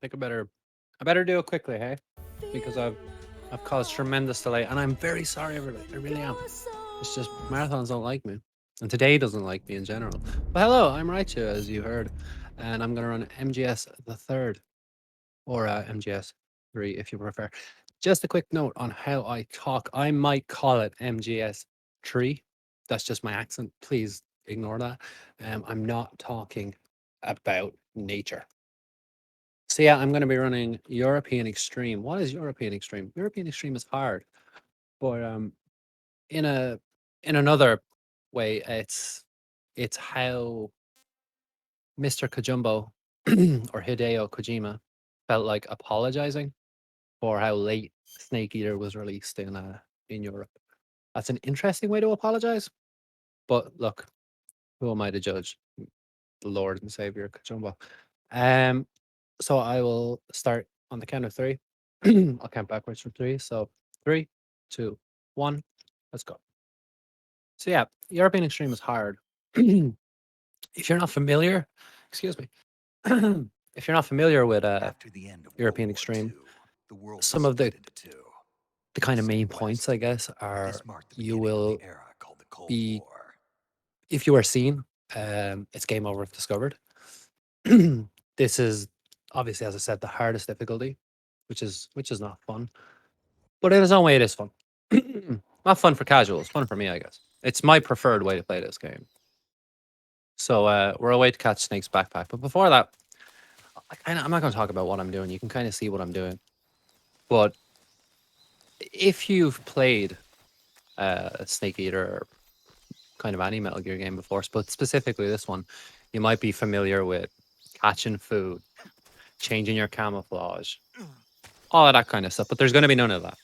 think I better do it quickly, hey? Because I've caused tremendous delay, and I'm very sorry, everybody. I really am. It's just marathons don't like me, and today doesn't like me in general. But hello, I'm Raichu, as you heard, and I'm gonna run MGS the third, or MGS 3 if you prefer. Just a quick note on how I talk. I might call it MGS 3. That's just my accent. Please ignore that. I'm not talking about nature. So yeah, I'm going to be running European Extreme. What is European Extreme? European Extreme is hard, but in a in another way, it's how Mr. Kojumbo or Hideo Kojima felt like apologizing for how late Snake Eater was released in Europe. That's an interesting way to apologize, but look, who am I to judge? The Lord and Savior Kojumbo. Um, so I will start on the count of three. I'll count backwards from three. So three, two, one, let's go. So yeah, European Extreme is hard. If you're not familiar, excuse me, if you're not familiar with After the end of World European War Extreme, II, the world was some of split into two. the kind of East and main points, West. I guess, are This marked the you beginning of the will era called the Cold be, War. if you are seen, it's game over if discovered. This is obviously, as I said, the hardest difficulty, which is not fun. But in its own way, it is fun. Not fun for casuals, fun for me, I guess. It's my preferred way to play this game. So we're away to catch Snake's backpack. But before that, I'm not going to talk about what I'm doing. You can kind of see what I'm doing. But if you've played Snake Eater or kind of any Metal Gear game before, but specifically this one, you might be familiar with catching food, changing your camouflage, all of that kind of stuff. But there's going to be none of that.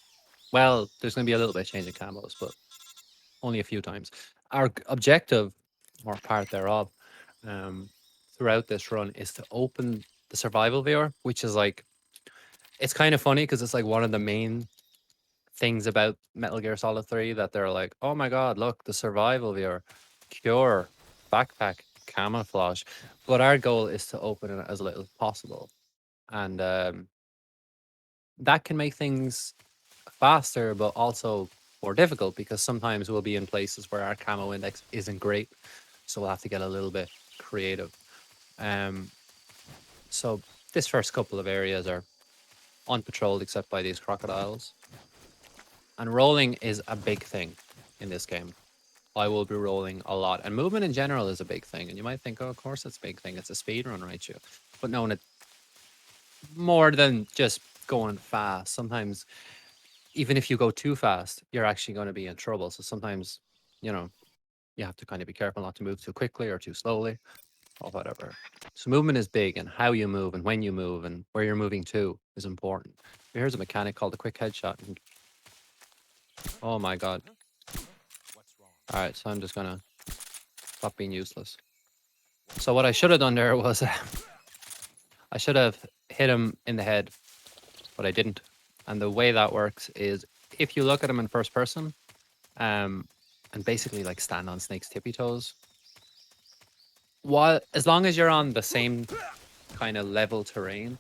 Well, there's going to be a little bit of changing camos, but only a few times. Our objective, or part thereof, um, throughout this run is to open the survival viewer, which is like, it's kind of funny because it's like one of the main things about Metal Gear Solid 3 that they're like, oh my god, look, the survival viewer, cure, backpack, camouflage. But our goal is to open it as little as possible. And that can make things faster, but also more difficult because sometimes we'll be in places where our camo index isn't great. So we'll have to get a little bit creative. Um, so this first couple of areas are unpatrolled except by these crocodiles. And rolling is a big thing in this game. I will be rolling a lot. And movement in general is a big thing. And you might think, oh, of course it's a big thing. It's a speed run, Raichu. But no, it more than just going fast. Sometimes even if you go too fast, you're actually going to be in trouble. So sometimes, you know, you have to kind of be careful not to move too quickly or too slowly or whatever. So movement is big, and how you move and when you move and where you're moving to is important. Here's a mechanic called the quick headshot. Oh my god. All right, so I'm just gonna stop being useless. So what I should have done there was I should have hit him in the head, but I didn't. And the way that works is if you look at him in first person, um, and basically like stand on Snake's tippy toes, while as long as you're on the same kind of level terrain,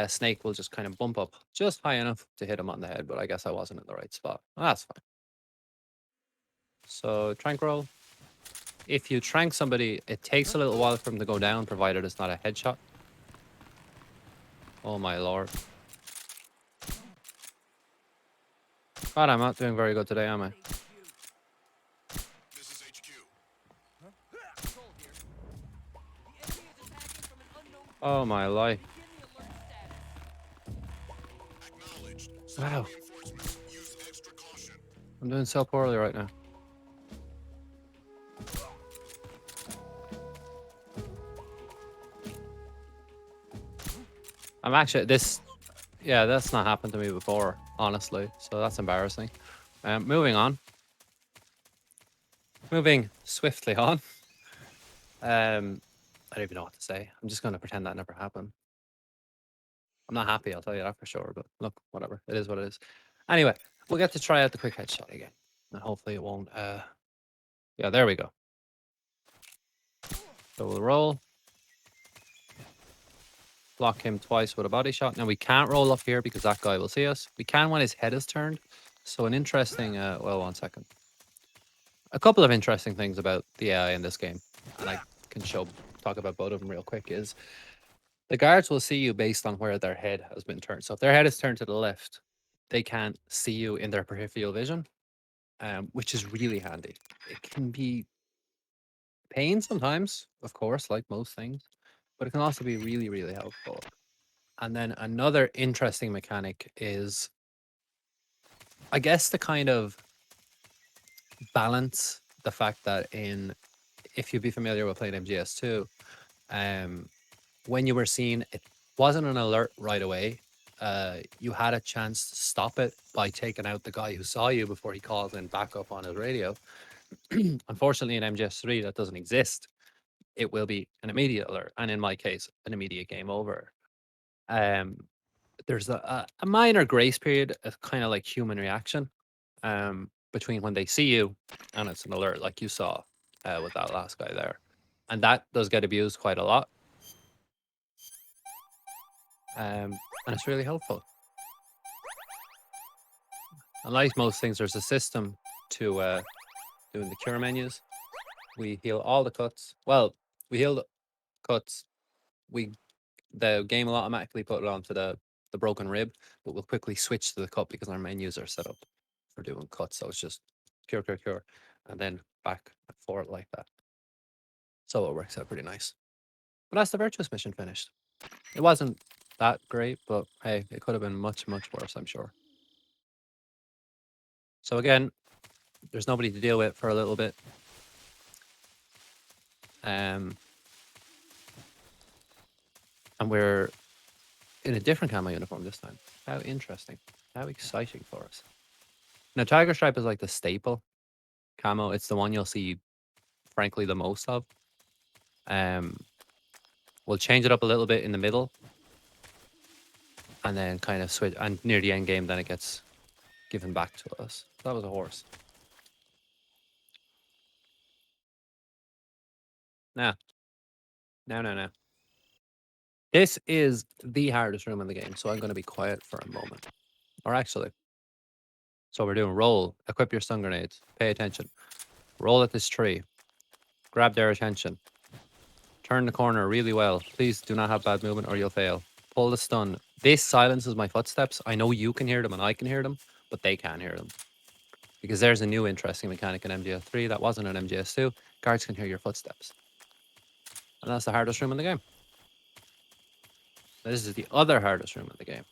Snake will just kind of bump up just high enough to hit him on the head. But I guess I wasn't in the right spot. That's fine. So trank roll. If you trank somebody, it takes a little while for them to go down, provided it's not a headshot. Oh my lord. God, I'm not doing very good today, am I? This is HQ. Oh my life. Acknowledged. Sending Wow. reinforcements. Use extra caution. I'm doing so poorly right now. I'm actually, yeah, that's not happened to me before, honestly. So that's embarrassing. Moving on. Moving swiftly on. I don't even know what to say. I'm just going to pretend that never happened. I'm not happy, I'll tell you that for sure. But look, whatever. It is what it is. Anyway, we'll get to try out the quick headshot again. And hopefully it won't. Yeah, there we go. So we'll roll. block him twice with a body shot. Now we can't roll up here because that guy will see us. We can when his head is turned. So an interesting, well, 1 second. A couple of interesting things about the AI in this game, and I can talk about both of them real quick, is the guards will see you based on where their head has been turned. So if their head is turned to the left, they can't see you in their peripheral vision, which is really handy. It can be pain sometimes, of course, like most things, but it can also be really, really helpful. And then another interesting mechanic is, I guess, the kind of balance the fact that if you'd be familiar with playing MGS2, when you were seen, it wasn't an alert right away. You had a chance to stop it by taking out the guy who saw you before he calls in backup on his radio. Unfortunately, in MGS3, that doesn't exist. It will be an immediate alert, and in my case, an immediate game over. There's a minor grace period, kind of like human reaction, between when they see you and it's an alert, like you saw with that last guy there. And that does get abused quite a lot. And it's really helpful. Unlike most things, there's a system to doing the cure menus. We heal all the cuts. Well, we heal the cuts. The game will automatically put it onto the broken rib, but we'll quickly switch to the cut because our menus are set up for doing cuts. So it's just cure, cure, cure, and then back and forth like that. So it works out pretty nice. But that's the Virtuous mission finished. It wasn't that great, but hey, it could have been much, much worse, I'm sure. So again, there's nobody to deal with for a little bit. And we're in a different camo uniform this time. How interesting. How exciting for us. Now, Tiger Stripe is like the staple camo. It's the one you'll see, frankly, the most of. We'll change it up a little bit in the middle. And then kind of switch. And near the end game, then it gets given back to us. That was a horse. Now. No. This is the hardest room in the game, so I'm going to be quiet for a moment. Or actually, so we're doing roll, equip your stun grenades, pay attention, roll at this tree, grab their attention, turn the corner really well. Please do not have bad movement or you'll fail. Pull the stun. This silences my footsteps. I know you can hear them and I can hear them, but they can't hear them. Because there's a new interesting mechanic in MGS3 that wasn't in MGS2. Guards can hear your footsteps. And that's the hardest room in the game. This is the other hardest room in the game.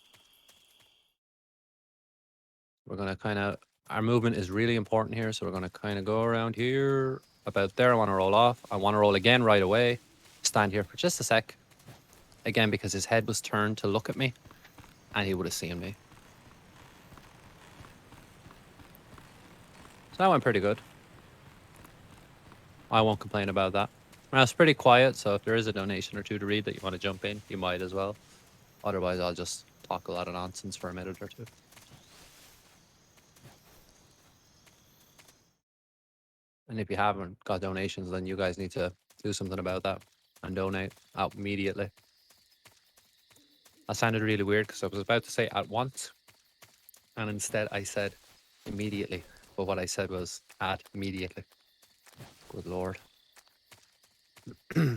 We're going to kind of, our movement is really important here. So we're going to kind of go around here, about there. I want to roll off. I want to roll again right away. Stand here for just a sec. Again, because his head was turned to look at me and he would have seen me. So that went pretty good. I won't complain about that. Now, it's pretty quiet, so if there is a donation or two to read that you want to jump in, you might as well. Otherwise, I'll just talk a lot of nonsense for a minute or two. And if you haven't got donations, then you guys need to do something about that and donate out immediately. That sounded really weird because I was about to say at once, and instead I said immediately. But what I said was at immediately. Good lord.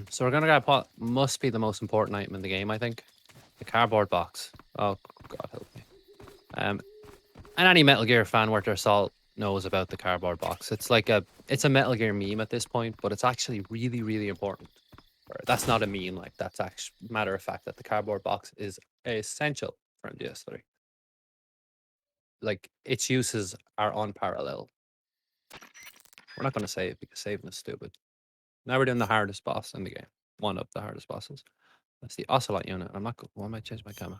So we're gonna grab what must be the most important item in the game, I think. The cardboard box. Oh, God help me. And any Metal Gear fan worth their salt knows about the cardboard box. It's like it's a Metal Gear meme at this point, but it's actually really, really important. Or that's not a meme, like that's actually matter of fact that the cardboard box is essential for MGS3. Like its uses are unparalleled. We're not gonna save because saving is stupid. Now we're doing the hardest boss in the game. One of the hardest bosses. That's the Ocelot unit. I'm not. Why am I change my camera?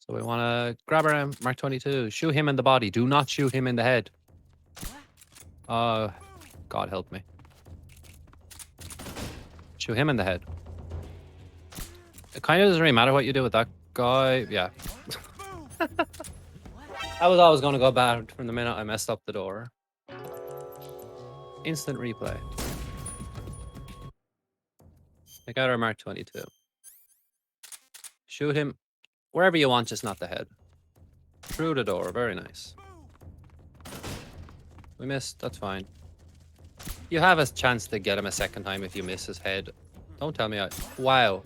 So we want to grab our Mark 22. Shoot him in the body. Do not shoot him in the head. God help me. Shoot him in the head. It kind of doesn't really matter what you do with that guy. Yeah. I was always going to go bad from the minute I messed up the door. Instant replay. I got our Mark 22. Shoot him wherever you want, just not the head. Through the door. Very nice. We missed. That's fine. You have a chance to get him a second time if you miss his head. Don't tell me I... Wow.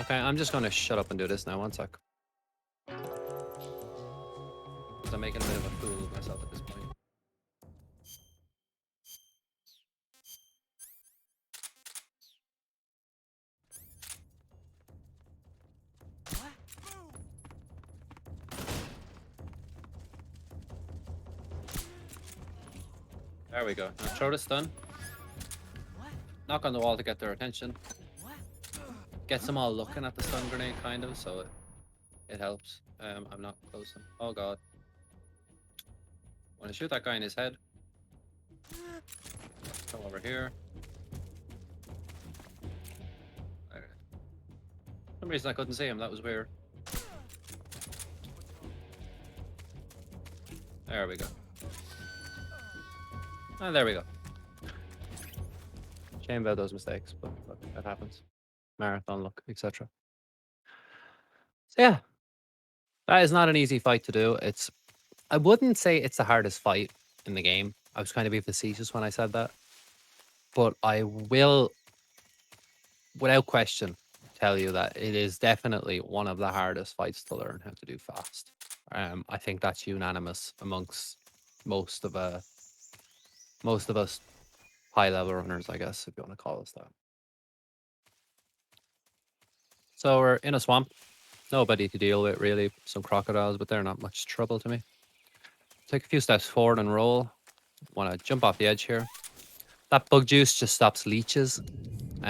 Okay, I'm just going to shut up and do this now. One sec. Because I'm making a bit of a fool of myself at this point. There we go. Now throw the stun. Knock on the wall to get their attention. Gets them all looking at the stun grenade, kind of, so it helps. I'm not close. Oh god. Want to shoot that guy in his head. Come over here. For some reason I couldn't see him. That was weird. There we go. And there we go. Shame about those mistakes, but look, that happens. Marathon luck, etc. So yeah, that is not an easy fight to do. I wouldn't say it's the hardest fight in the game. I was kind of being facetious when I said that. But I will, without question, tell you that it is definitely one of the hardest fights to learn how to do fast. I think that's unanimous amongst most of us high-level runners, I guess, if you want to call us that. So we're in a swamp. Nobody to deal with, really. Some crocodiles, but they're not much trouble to me. Take a few steps forward and roll. Want to jump off the edge here. That bug juice just stops leeches.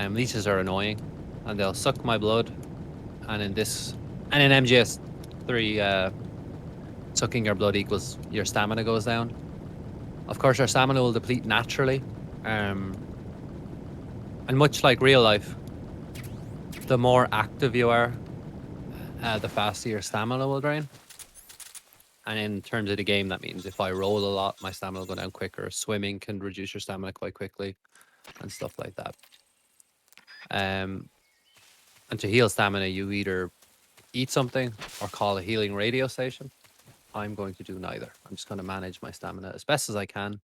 Leeches are annoying, and they'll suck my blood. And in MGS 3, sucking your blood equals your stamina goes down. Of course, your stamina will deplete naturally. And much like real life, the more active you are, the faster your stamina will drain. And in terms of the game, that means if I roll a lot, my stamina will go down quicker. Swimming can reduce your stamina quite quickly and stuff like that. And to heal stamina, you either eat something or call a healing radio station. I'm going to do neither. I'm just going to manage my stamina as best as I can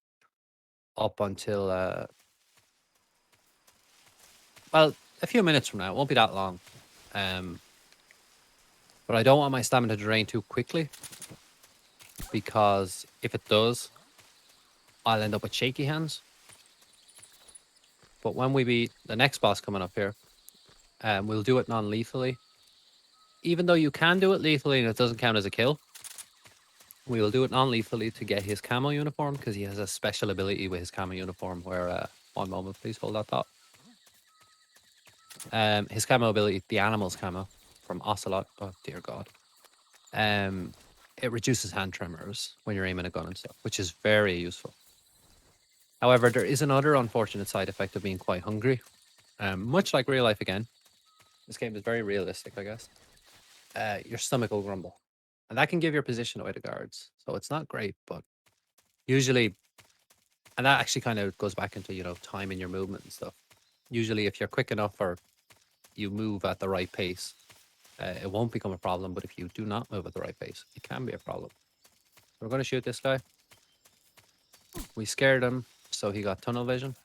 up until, well, a few minutes from now. It won't be that long. But I don't want my stamina to drain too quickly, because if it does, I'll end up with shaky hands. But when we beat the next boss coming up here, we'll do it non-lethally. Even though you can do it lethally and it doesn't count as a kill, we will do it non-lethally to get his camo uniform, because he has a special ability with his camo uniform where, one moment please, hold that thought. His camo ability, the animal's camo from Ocelot, oh dear god. It reduces hand tremors when you're aiming a gun and stuff, which is very useful. However, there is another unfortunate side effect of being quite hungry. Much like real life again, this game is very realistic, I guess. Your stomach will grumble. And that can give your position away to guards. So it's not great, but usually, and that actually kind of goes back into, time in your movement and stuff. Usually if you're quick enough or you move at the right pace, it won't become a problem. But if you do not move at the right pace, it can be a problem. So we're going to shoot this guy. We scared him, so he got tunnel vision.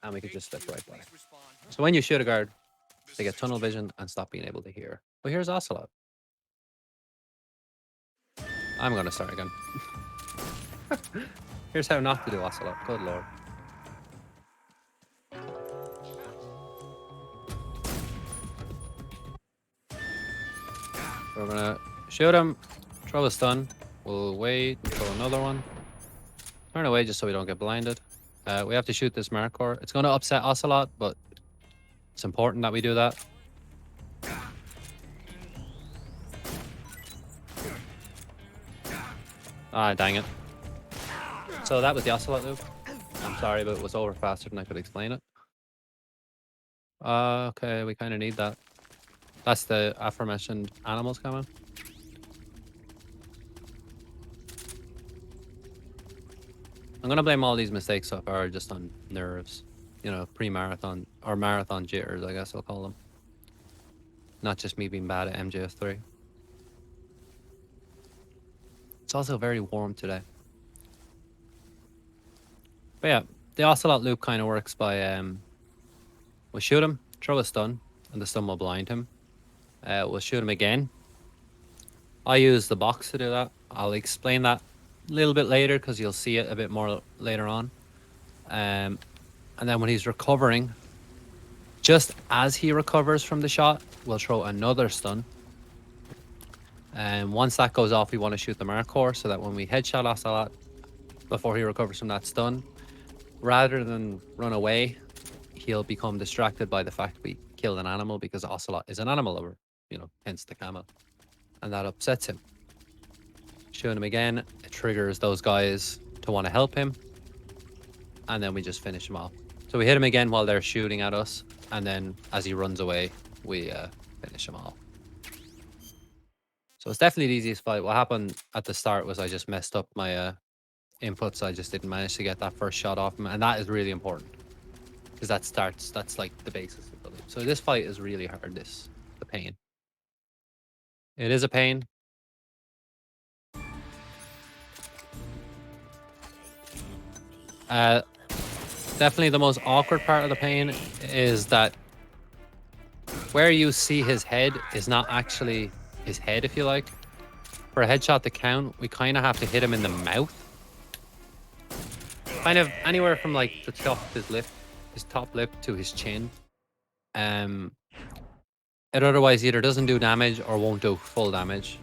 And we could just slip right by. So when you shoot a guard, they get tunnel vision and stop being able to hear. But here's Ocelot. I'm going to start again. Here's how not to do Ocelot. Good lord. We're going to shoot him, throw a stun. We'll wait and throw another one. Turn away just so we don't get blinded. We have to shoot this Markor. It's going to upset Ocelot, but it's important that we do that. Ah, dang it. So that was the Ocelot move. I'm sorry, but it was over faster than I could explain it. Okay, we kind of need that. That's the aforementioned animals coming. I'm going to blame all these mistakes so far just on nerves. Pre-marathon, or marathon jitters, I guess I'll call them. Not just me being bad at MGS3. It's also very warm today. But yeah, the Ocelot loop kind of works by we'll shoot him, throw a stun, and the stun will blind him. We'll shoot him again. I use the box to do that. I'll explain that a little bit later because you'll see it a bit more later on. And then when he's recovering, just as he recovers from the shot, we'll throw another stun. And once that goes off, we want to shoot the mark core so that when we headshot Ocelot before he recovers from that stun, rather than run away, he'll become distracted by the fact we killed an animal because Ocelot is an animal lover, you know, hence the camo. And that upsets him. Shooting him again, it triggers those guys to want to help him. And then we just finish him off. So we hit him again while they're shooting at us. And then as he runs away, we finish him off. So it's definitely the easiest fight. What happened at the start was I just messed up my inputs. I just didn't manage to get that first shot off him. And that is really important. Because that's like the basis of the loop. So this fight is really hard, the pain. It is a pain. Definitely the most awkward part of the pain is that where you see his head is not actually his head, if you like. For a headshot to count, we kind of have to hit him in the mouth. Kind of anywhere from like the top of his top lip to his chin. It otherwise either doesn't do damage or won't do full damage.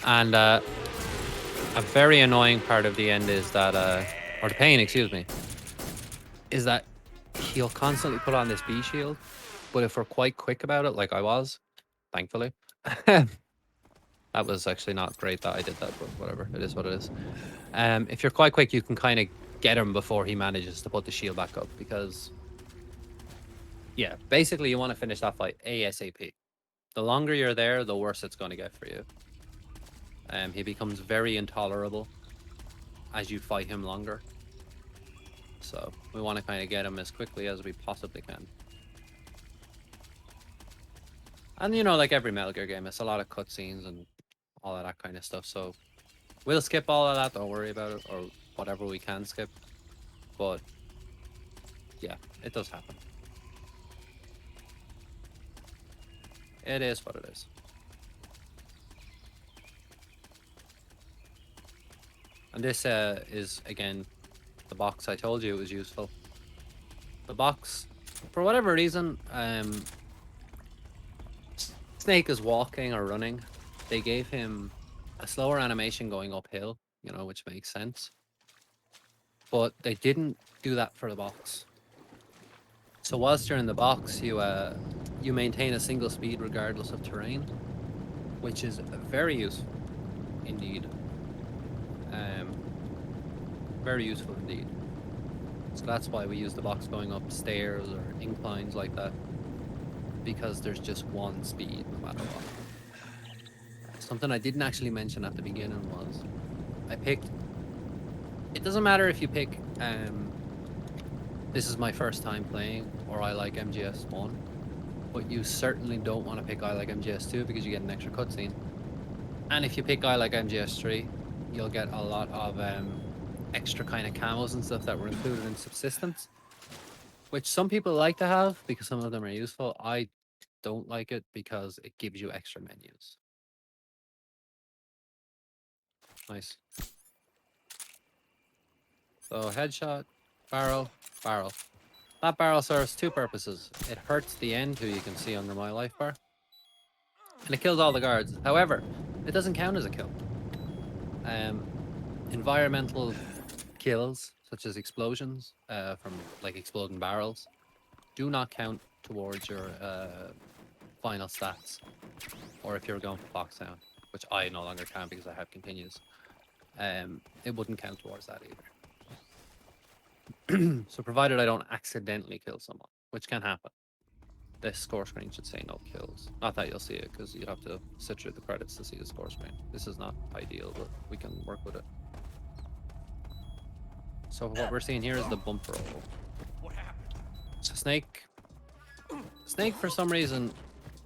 And a very annoying part of the end is that, or the pain, excuse me, is that he'll constantly put on this B shield. But if we're quite quick about it, like I was, thankfully, that was actually not great that I did that, but whatever, it is what it is. If you're quite quick, you can kind of get him before he manages to put the shield back up because, yeah, basically you want to finish that fight ASAP. The longer you're there, the worse it's going to get for you. He becomes very intolerable as you fight him longer. So we want to kind of get him as quickly as we possibly can. And, you know, like every Metal Gear game, it's a lot of cutscenes and all of that kind of stuff. So we'll skip all of that. Don't worry about it, or whatever we can skip. But yeah, it does happen. It is what it is. And this is, again, the box. I told you it was useful. The box, for whatever reason, Snake is walking or running. They gave him a slower animation going uphill, you know, which makes sense. But they didn't do that for the box. So whilst you're in the box, you maintain a single speed regardless of terrain, which is very useful indeed. Very useful indeed. So that's why we use the box going up stairs or inclines like that, because there's just one speed no matter what. Something I didn't actually mention at the beginning was I picked, it doesn't matter if you pick this is my first time playing or I like MGS1, but you certainly don't want to pick I like MGS2 because you get an extra cutscene. And if you pick I like MGS3, you'll get a lot of extra kind of camos and stuff that were included in Subsistence, which some people like to have because some of them are useful. I don't like it because it gives you extra menus. Nice. So headshot, barrel, barrel. That barrel serves two purposes. It hurts the end, who you can see under my life bar, and it kills all the guards. However, it doesn't count as a kill. Environmental kills, such as explosions from like exploding barrels, do not count towards your final stats, or if you're going for box sound, which I no longer can because I have continues. It wouldn't count towards that either. So provided I don't accidentally kill someone, which can happen, this score screen should say no kills. Not that you'll see it because you'd have to sit through the credits to see the score screen. This is not ideal, but we can work with it. So what we're seeing here is the bump roll. What happened? Snake for some reason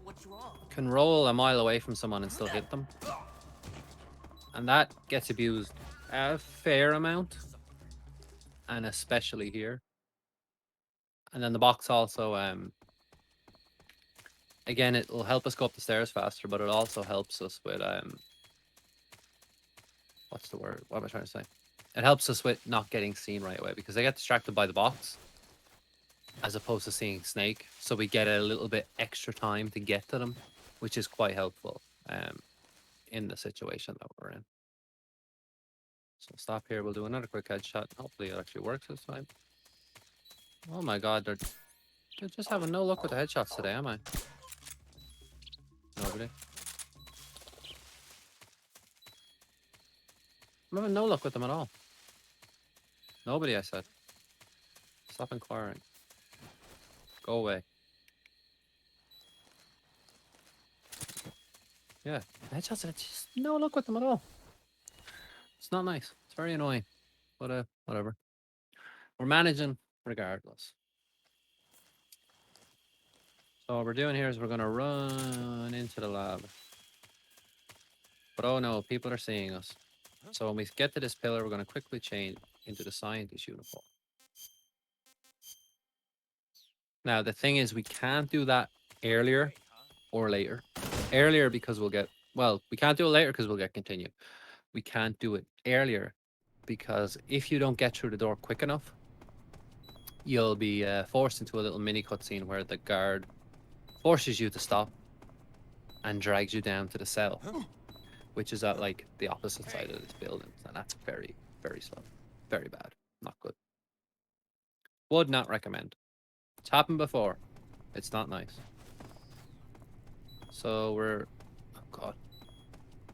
What's wrong? can roll a mile away from someone and still hit them. And that gets abused a fair amount. And especially here. And then the box also, again, it'll help us go up the stairs faster, but it also helps us with, what's the word? What am I trying to say? It helps us with not getting seen right away because they get distracted by the box as opposed to seeing Snake. So we get a little bit extra time to get to them, which is quite helpful in the situation that we're in. So stop here. We'll do another quick headshot. Hopefully it actually works this time. Oh my god, they're just having no luck with the headshots today, am I? Nobody. I'm having no luck with them at all. Nobody, I said. Stop inquiring. Go away. Yeah, headshots, just no luck with them at all. It's not nice. It's very annoying. But whatever. We're managing regardless. So what we're doing here is we're gonna run into the lab. But oh no, people are seeing us. So when we get to this pillar, we're gonna quickly change into the scientist uniform. Now the thing is, we can't do that earlier or later. Earlier because we'll get, well, we can't do it later because we'll get continue. We can't do it earlier because if you don't get through the door quick enough, you'll be forced into a little mini cutscene where the guard forces you to stop and drags you down to the cell, which is at like the opposite side of this building, and that's very, very slow, very bad, not good. Would not recommend. It's happened before. It's not nice. So we're, oh god,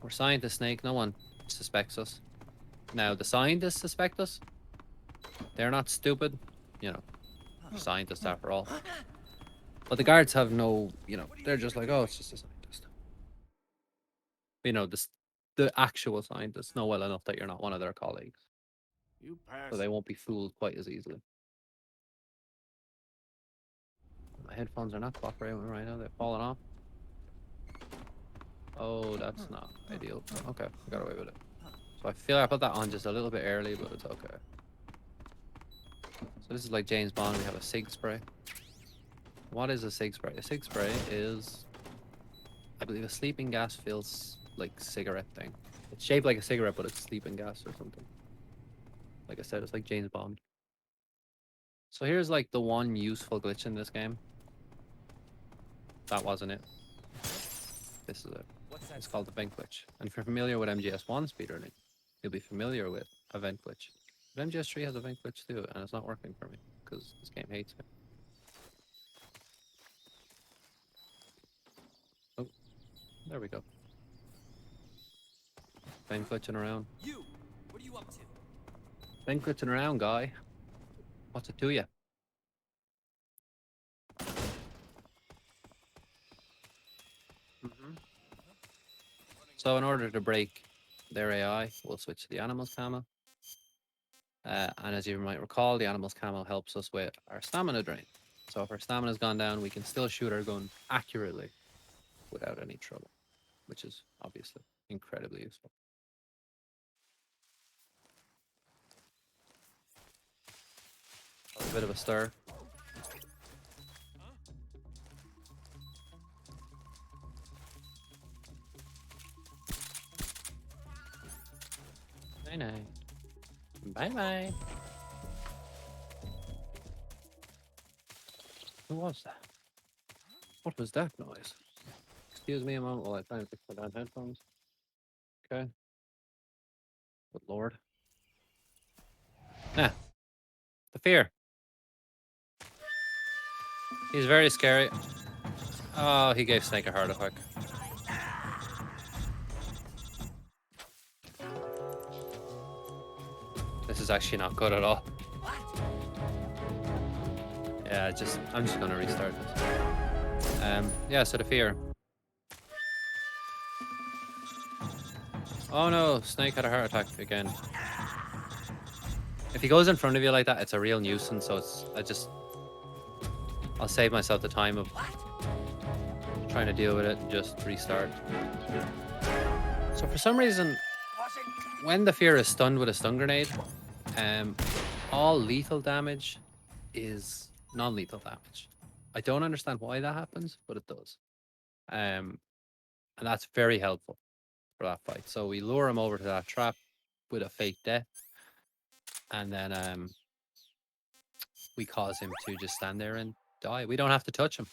we're scientist Snake. No one suspects us. Now the scientists suspect us. They're not stupid, you know. Scientists after all. But the guards have no, you know, they're just like, oh, it's just a scientist. You know, the actual scientists know well enough that you're not one of their colleagues. You pass. So they won't be fooled quite as easily. My headphones are not cooperating right now. They've fallen off. Oh, that's not ideal. Okay, I got away with it. So I feel I put that on just a little bit early, but it's okay. So this is like James Bond. We have a SIG spray. What is a SIG spray? A SIG spray is, I believe, a sleeping gas feels like cigarette thing. It's shaped like a cigarette, but it's sleeping gas or something. Like I said, it's like James Bond. So here's like the one useful glitch in this game. That wasn't it. This is it. It's called the vent glitch. And if you're familiar with MGS1 speedrunning, you'll be familiar with a vent glitch. But MGS3 has a vent glitch too, and it's not working for me because this game hates it. Oh, there we go. Vent glitching around. You, what are you up to? Vent glitching around, guy. What's it to you? So in order to break their AI, we'll switch to the animals camo. And as you might recall, the animals camo helps us with our stamina drain. So if our stamina's gone down, we can still shoot our gun accurately without any trouble, which is obviously incredibly useful. A bit of a stir. Night-night. Bye-bye. Who was that? What was that noise? Excuse me a moment while I try and fix my damn headphones. Okay. Good lord. Ah. The fear. He's very scary. Oh, he gave Snake a heart attack. This is actually not good at all. Yeah, I'm just gonna restart this. Yeah, so the fear. Oh no, Snake had a heart attack again. If he goes in front of you like that, it's a real nuisance, so I'll save myself the time of trying to deal with it and just restart. So for some reason, when the fear is stunned with a stun grenade, all lethal damage is non-lethal damage. I don't understand why that happens, but it does. And that's very helpful for that fight. So we lure him over to that trap with a fake death, and then we cause him to just stand there and die. We don't have to touch him.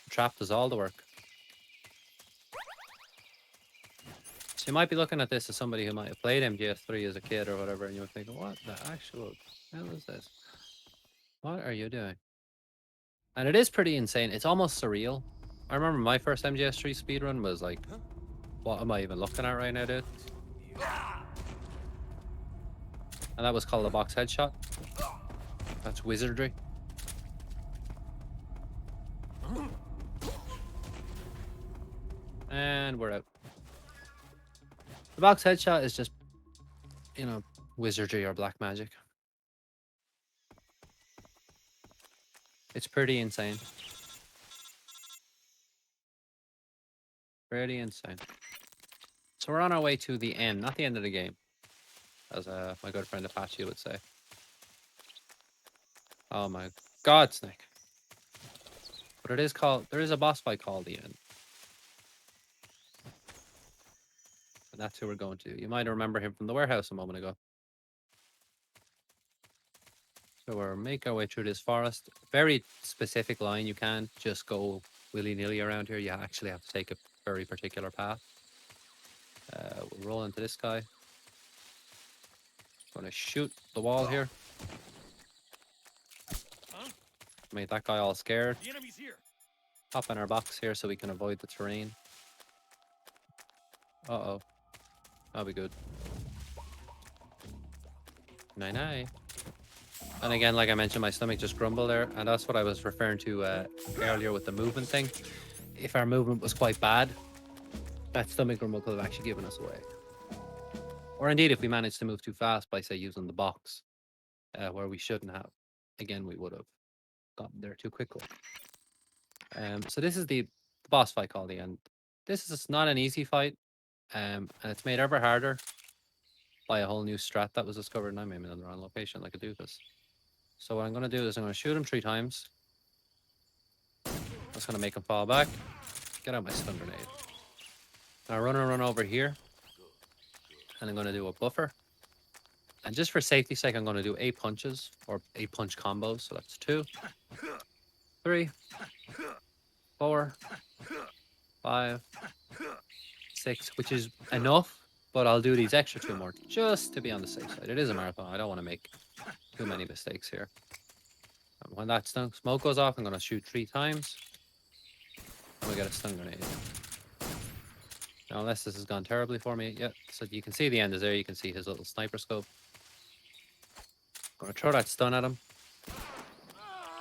The trap does all the work. So you might be looking at this as somebody who might have played MGS3 as a kid or whatever, and you're thinking, what the actual hell is this? What are you doing? And it is pretty insane. It's almost surreal. I remember my first MGS3 speedrun was like, what am I even looking at right now, dude? And that was called a box headshot. That's wizardry. And we're out. The box headshot is just, you know, wizardry or black magic. It's pretty insane. Pretty insane. So we're on our way to the end, not the end of the game, as my good friend Apache would say. Oh my God, Snake. But it is called, there is a boss fight called the end. And that's who we're going to. You might remember him from the warehouse a moment ago. So we're making our way through this forest. Very specific line. You can't just go willy-nilly around here. You actually have to take a very particular path. We'll roll into this guy. Going to shoot the wall here. Made that guy all scared. The enemy's here. Hop in our box here so we can avoid the terrain. Uh-oh. That'll be good. Night-night. And again, like I mentioned, my stomach just grumbled there. And that's what I was referring to earlier with the movement thing. If our movement was quite bad, that stomach grumble could have actually given us away. Or indeed, if we managed to move too fast by, say, using the box where we shouldn't have, again, we would have gotten there too quickly. So this is the boss fight called the end. This is not an easy fight, and it's made ever harder by a whole new strat that was discovered, and I'm aiming in the wrong location like a doofus. So what I'm going to do is I'm going to shoot him 3 times. That's going to make him fall back. Get out my stun grenade. Now run over here. And I'm going to do a buffer. And just for safety's sake, I'm going to do 8 punches, or 8 punch combos. So that's 2, 3, 4, 5, 6, which is enough. But I'll do these extra 2 more just to be on the safe side. It is a marathon. I don't want to make too many mistakes here. And when that smoke goes off, I'm going to shoot 3 times. And we get a stun grenade. Now, unless this has gone terribly for me. Yeah, so you can see the end is there. You can see his little sniper scope. I'm going to throw that stun at him.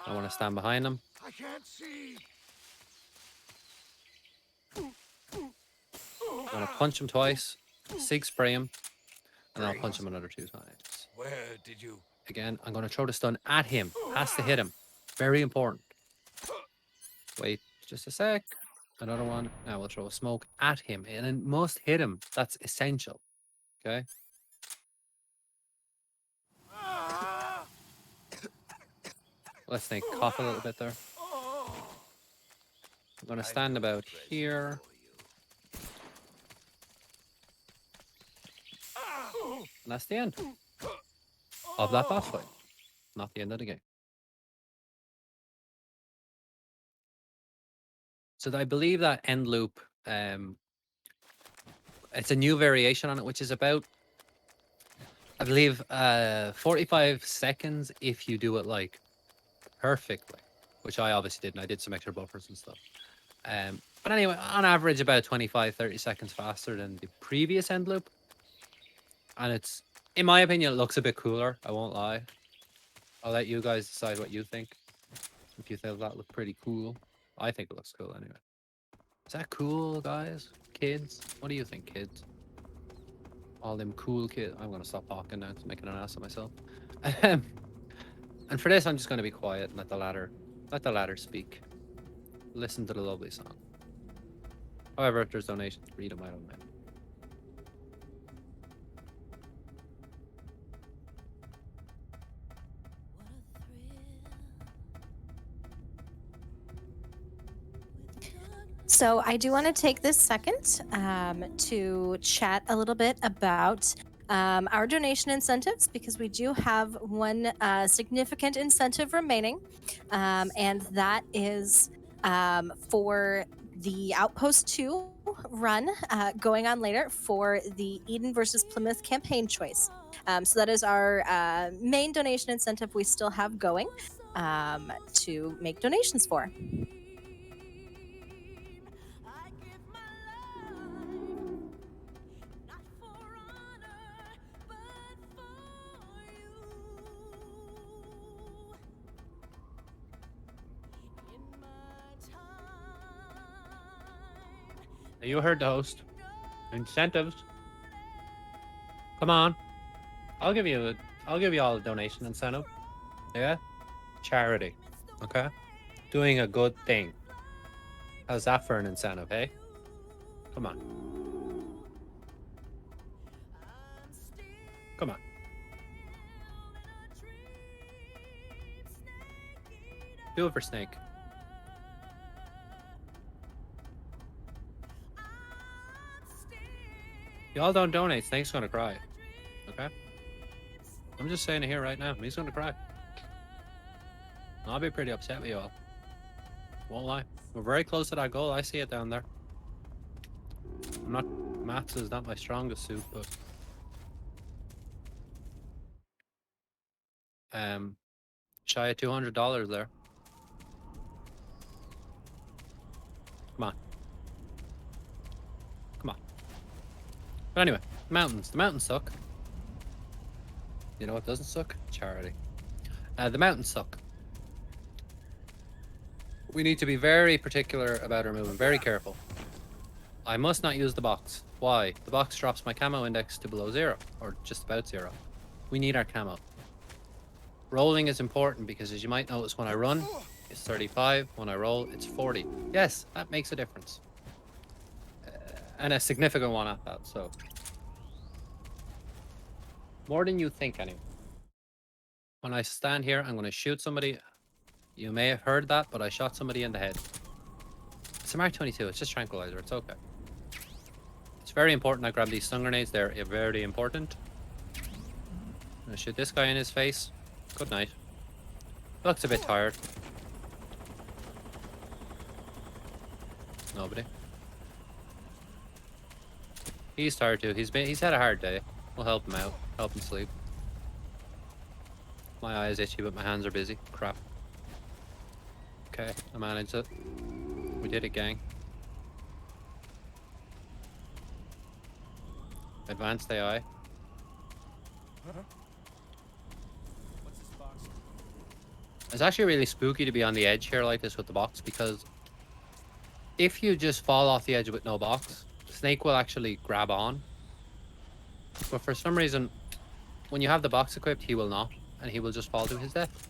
I want to stand behind him. I can't see. I'm going to punch him twice. Sig spray him. And I'll punch him another 2 times. Where did you? Again, I'm going to throw the stun at him. Has to hit him. Very important. Wait just a sec. Another one. Now we'll throw a smoke at him. And it must hit him. That's essential. Okay. Let's think. Cough a little bit there. I'm going to stand about here. And that's the end of that boss fight. Not the end of the game. So I believe that end loop, it's a new variation on it, which is about, I believe, 45 seconds if you do it like perfectly, which I obviously did, and I did some extra buffers and stuff. But anyway, on average, about 25-30 seconds faster than the previous end loop. And it's, in my opinion, it looks a bit cooler. I won't lie. I'll let you guys decide what you think. If you think that looked pretty cool. I think it looks cool anyway. Is that cool, guys? Kids? What do you think, kids? All them cool kids. I'm going to stop talking now. It's making an ass of myself. And for this, I'm just going to be quiet and let the ladder Let the ladder speak. Listen to the lovely song. However, if there's donations, read them. I don't mind. So I do want to take this second to chat a little bit about our donation incentives because we do have one significant incentive remaining, and that is for the Outpost 2 run going on later for the Eden versus Plymouth campaign choice. So that is our main donation incentive we still have going to make donations for. You heard the host. Incentives. Come on. I'll give you all a donation incentive. Yeah? Charity. Okay? Doing a good thing. How's that for an incentive, hey? Come on. Come on. Do it for Snake. Y'all don't donate, Snake's gonna cry. Okay? I'm just saying it here right now. He's gonna cry. I'll be pretty upset with you all. Won't lie. We're very close to that goal. I see it down there. I'm not... Maths is not my strongest suit, but... Shy of $200 there. Come on. Come on. But anyway, mountains. The mountains suck. You know what doesn't suck? Charity. The mountains suck. We need to be very particular about our movement, very careful. I must not use the box. Why? The box drops my camo index to below 0, or just about 0. We need our camo. Rolling is important because, as you might notice, when I run, it's 35. When I roll, it's 40. Yes, that makes a difference. And a significant one at that, so. More than you think, anyway. When I stand here, I'm going to shoot somebody. You may have heard that, but I shot somebody in the head. It's a Mark 22. It's just tranquilizer. It's okay. It's very important I grab these stun grenades. They're very important. I'm going to shoot this guy in his face. Good night. Looks a bit tired. Nobody. He's tired too. He's had a hard day. We'll help him out. Help him sleep. My eye is itchy, but my hands are busy. Crap. Okay, I managed it. We did it, gang. Advanced AI. What's this box? It's actually really spooky to be on the edge here like this with the box, because if you just fall off the edge with no box, Snake will actually grab on. But for some reason, when you have the box equipped, he will not, and he will just fall to his death.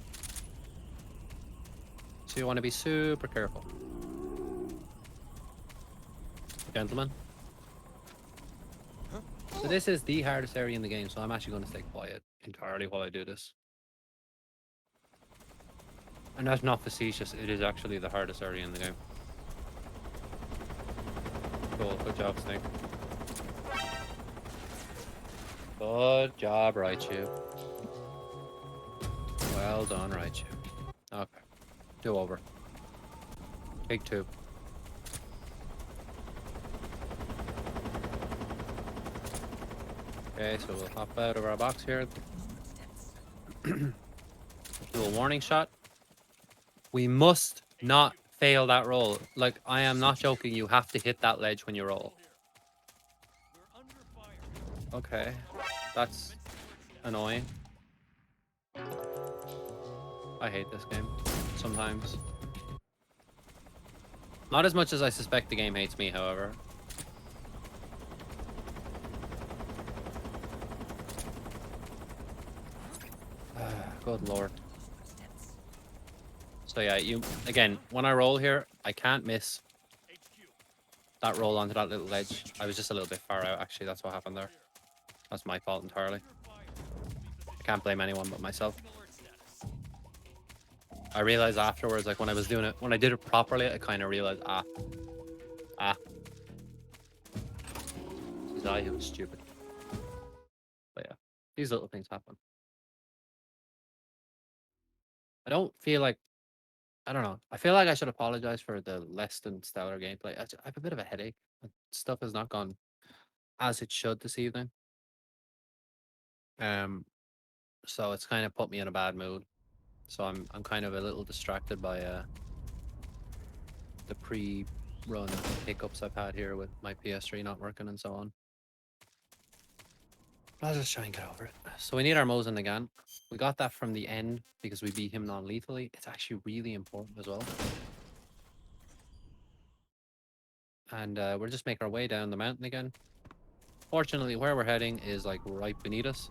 So you want to be super careful. Gentlemen. So this is the hardest area in the game, so I'm actually going to stay quiet entirely while I do this. And that's not facetious, it is actually the hardest area in the game. Cool, good job, Snake. Good job, Raichu. Well done, Raichu. Okay. Do over. Take 2. Okay, so we'll hop out of our box here. Do a warning shot. We must not fail that roll. Like, I am not joking. You have to hit that ledge when you roll. Okay. That's annoying. I hate this game. Sometimes. Not as much as I suspect the game hates me, however. Good lord. So yeah, again, when I roll here, I can't miss that roll onto that little ledge. I was just a little bit far out, actually. That's what happened there. That's my fault entirely. I can't blame anyone but myself. I realized afterwards, like when I was doing it, when I did it properly, I kind of realized, He's he was stupid. But yeah, these little things happen. I don't feel like, I don't know. I feel like I should apologize for the less than stellar gameplay. I have a bit of a headache. Stuff has not gone as it should this evening. So it's kind of put me in a bad mood. So I'm kind of a little distracted by the pre-run hiccups I've had here with my PS3 not working and so on. I'll just try and get over it. So we need our Mosin again. We got that from the end because we beat him non-lethally. It's actually really important as well. And we'll just make our way down the mountain again. Fortunately, where we're heading is like right beneath us.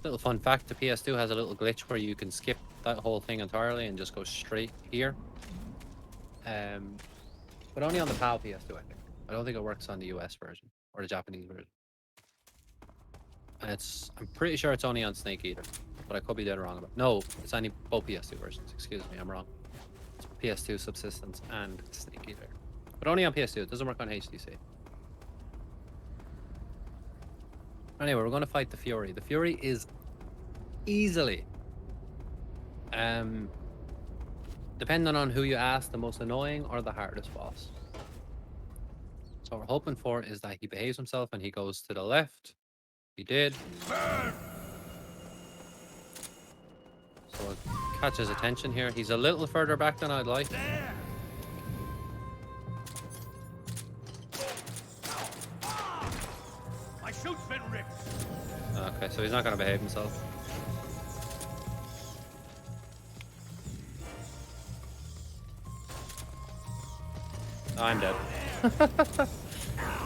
Little fun fact, the PS2 has a little glitch where you can skip that whole thing entirely and just go straight here. But only on the PAL PS2, I think. I don't think it works on the US version or the Japanese version. And I'm pretty sure it's only on Snake Eater, but I could be dead wrong about. No, it's on both PS2 versions. Excuse me, I'm wrong. It's PS2 Subsistence and Snake Eater, but only on PS2. It doesn't work on HTC. Anyway, we're going to fight the Fury. The Fury is easily, depending on who you ask, the most annoying or the hardest boss. So what we're hoping for is that he behaves himself and he goes to the left. He did. So we'll catch his attention here. He's a little further back than I'd like. My chute's been ripped. Okay, so he's not going to behave himself. Oh, I'm dead.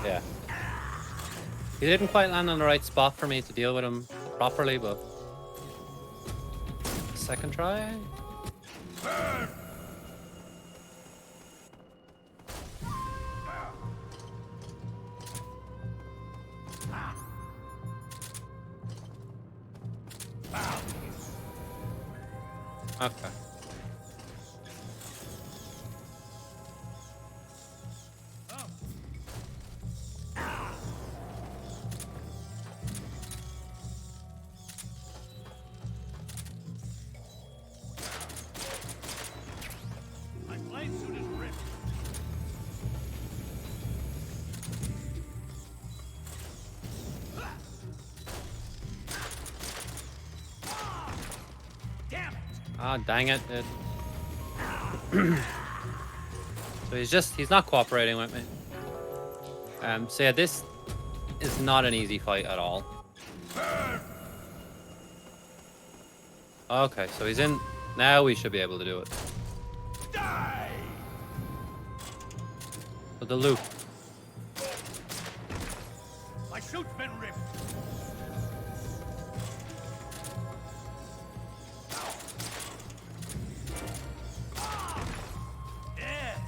Yeah. He didn't quite land on the right spot for me to deal with him properly, but... Second try? Okay. My blade suit is ripped. Damn it! Ah, dang it, dude. So he's not cooperating with me. So yeah, this is not an easy fight at all. Okay, so he's in. Now we should be able to do it. Die! So the loop. My chute's been ripped. Yes.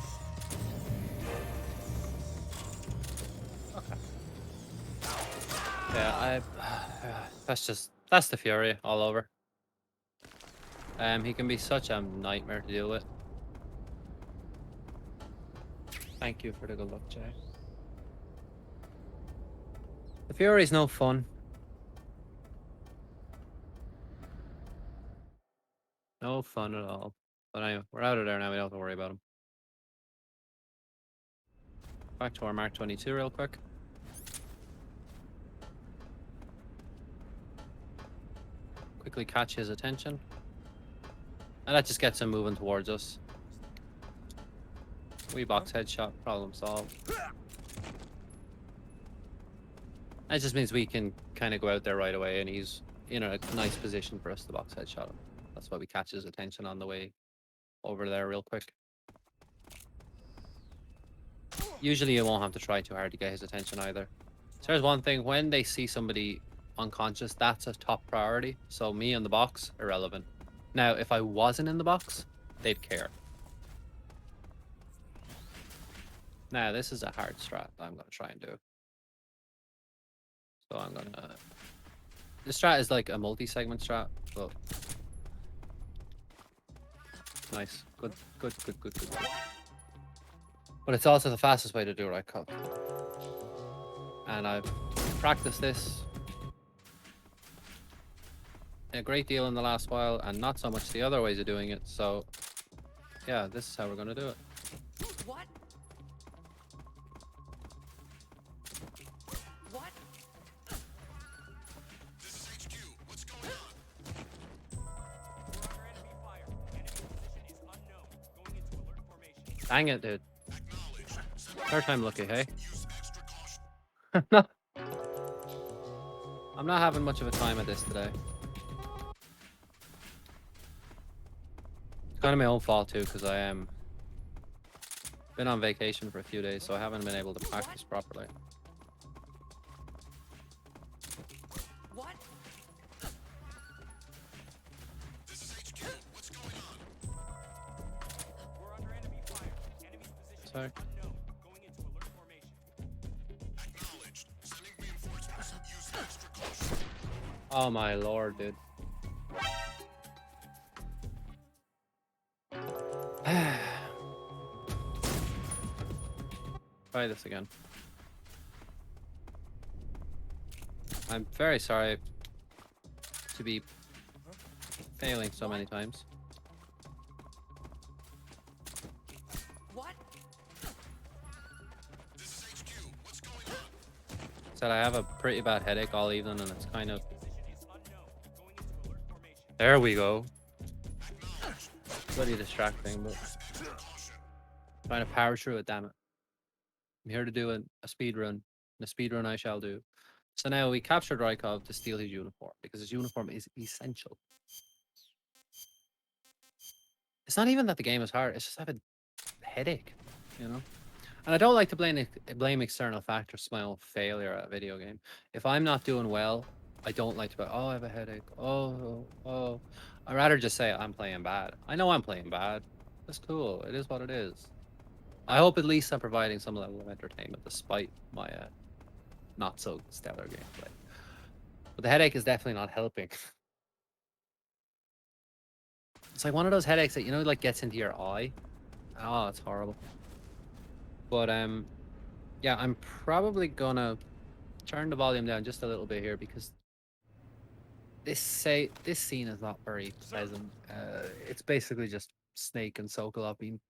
Okay. Yeah, that's the Fury all over. He can be such a nightmare to deal with. Thank you for the good luck, Jay. The Fury's no fun. No fun at all. But anyway, we're out of there now. We don't have to worry about him. Back to our Mark 22 real quick. Quickly catch his attention. And that just gets him moving towards us. Wee box headshot, problem solved. That just means we can kind of go out there right away and he's in a nice position for us to box headshot him. That's why we catch his attention on the way over there real quick. Usually you won't have to try too hard to get his attention either. So there's one thing, when they see somebody unconscious, that's a top priority. So me in the box, irrelevant. Now, if I wasn't in the box, they'd care. Now, this is a hard strat that I'm going to try and do. So I'm going to... This strat is like a multi-segment strat, but... Nice. Good. But it's also the fastest way to do right cut. And I've practiced this a great deal in the last while, and not so much the other ways of doing it. So, yeah, this is how we're going to do it. What? What? This is HQ. What's going on? We're under enemy fire. Enemy position is unknown. Going into alert formation. Dang it, dude. Acknowledged. Third time lucky, hey? Use extra caution. I'm not having much of a time at this today. It's kind of my own fault too, because I am been on vacation for a few days, so I haven't been able to practice properly. What? This is HQ. What's going on? We're under enemy fire. Enemy's position Sorry. is unknown. Going into alert formation. Acknowledged. Sending reinforcements. Use extra caution. Oh my lord, dude. Try this again. I'm very sorry to be failing so many times. What? This is HQ. What's going on? Said I have a pretty bad headache all evening, and it's kind of... Position is unknown. Going into alert formation. There we go. Acknowledged. Bloody distracting, but Extra caution. trying to power through it, damn it. I'm here to do a speed run. And a speed run I shall do. So now we captured Rykov to steal his uniform, because his uniform is essential. It's not even that the game is hard, it's just I have a headache, you know? And I don't like to blame external factors for my own failure at a video game. If I'm not doing well, I don't like to go, oh, I have a headache. Oh. I'd rather just say I'm playing bad. I know I'm playing bad. That's cool. It is what it is. I hope at least I'm providing some level of entertainment despite my not so stellar gameplay. But the headache is definitely not helping. It's like one of those headaches that, you know, like gets into your eye. Oh, it's horrible. But yeah, I'm probably gonna turn the volume down just a little bit here because this scene is not very pleasant. It's basically just Snake and Sokolov being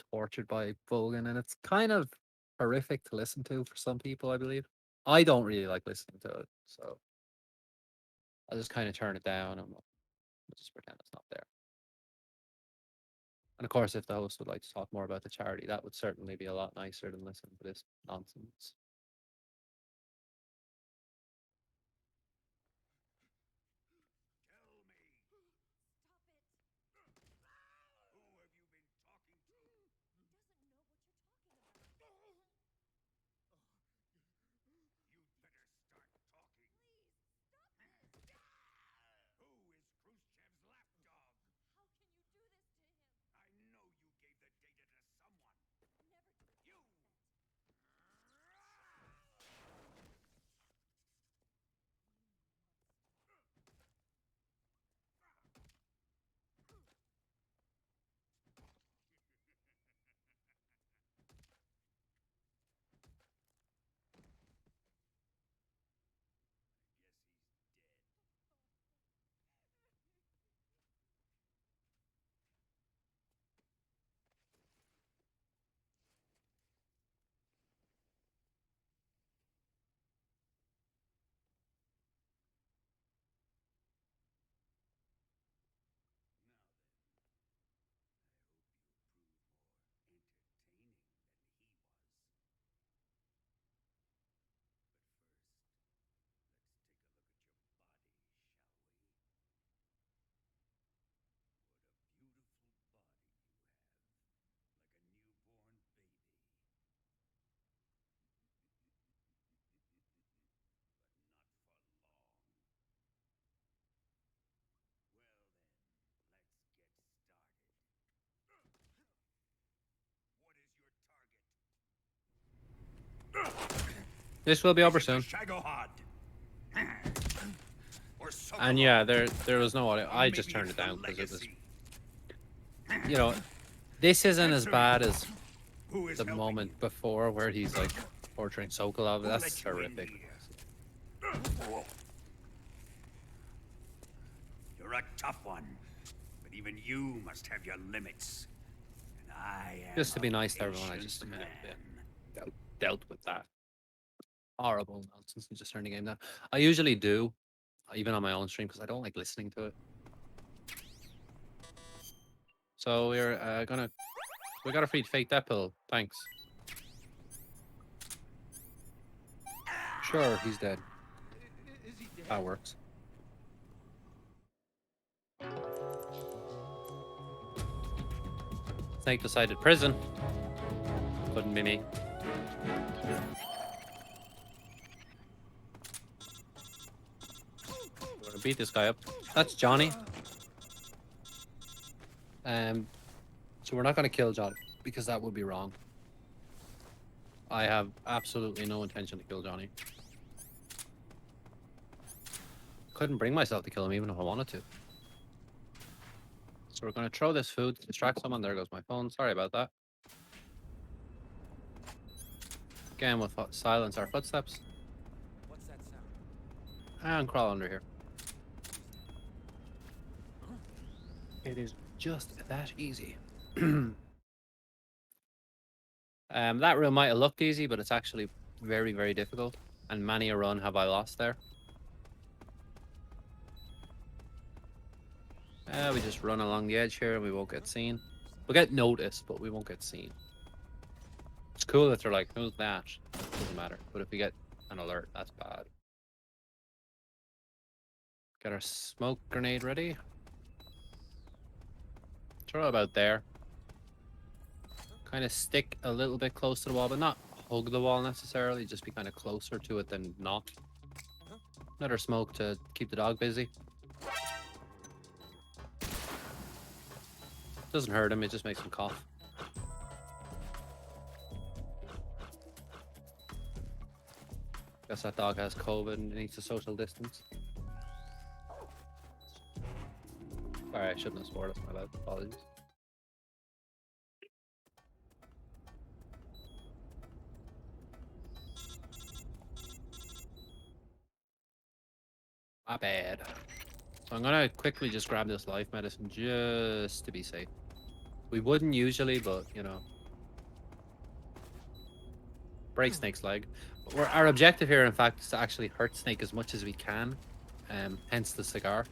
tortured by Vogan, and it's kind of horrific to listen to for some people, I believe. I don't really like listening to it, so I'll just kind of turn it down and we'll just pretend it's not there. And of course, if the host would like to talk more about the charity, that would certainly be a lot nicer than listening to this nonsense. Tell me. Stop it. Who have you been talking to? He doesn't know what you're talking about. You'd better start talking. Please, stop it! Who is Khrushchev's lapdog? How can you do this to him? I know you gave the data to someone. Never do You! This will be over soon. Shagohod. Or And yeah, Sokolov. there was no audio. Or I just maybe turned it's it the down because it was, legacy. you know, this isn't as Answer bad me. as Who is the helping moment you? before where he's like torturing Sokolov. Who That's let you in horrific. here? You're a tough one, but even you must have your limits. And I am Just to be a nice to everyone, I patient just kind of man. dealt with that horrible nonsense and just turned the game down. I usually do, even on my own stream, because I don't like listening to it. So we're we got a free fake death pill. Thanks. Sure, he's dead. Is he dead? That works. Snake decided prison. Couldn't be me. We're gonna beat this guy up. That's Johnny. So we're not gonna kill Johnny because that would be wrong. I have absolutely no intention to kill Johnny. Couldn't bring myself to kill him even if I wanted to. So we're gonna throw this food to distract someone. There goes my phone. Sorry about that. Again, we'll silence our footsteps What's that sound? and crawl under here. It is just that easy. That room might have looked easy, but it's actually very, very difficult. And many a run have I lost there. We just run along the edge here and we won't get seen. We'll get noticed, but we won't get seen. It's cool that they're like, who's that? Doesn't matter. But if we get an alert, that's bad. Get our smoke grenade ready. Throw it about there. Kind of stick a little bit close to the wall, but not hug the wall necessarily. Just be kind of closer to it than not. Another smoke to keep the dog busy. Doesn't hurt him, it just makes him cough. Guess that dog has COVID and needs to social distance. Sorry, I shouldn't have swore, that's my bad. Apologies. My bad. So I'm gonna quickly just grab this life medicine just to be safe. We wouldn't usually, but you know. Break Snake's leg. Our objective here, in fact, is to actually hurt Snake as much as we can. Hence the cigar.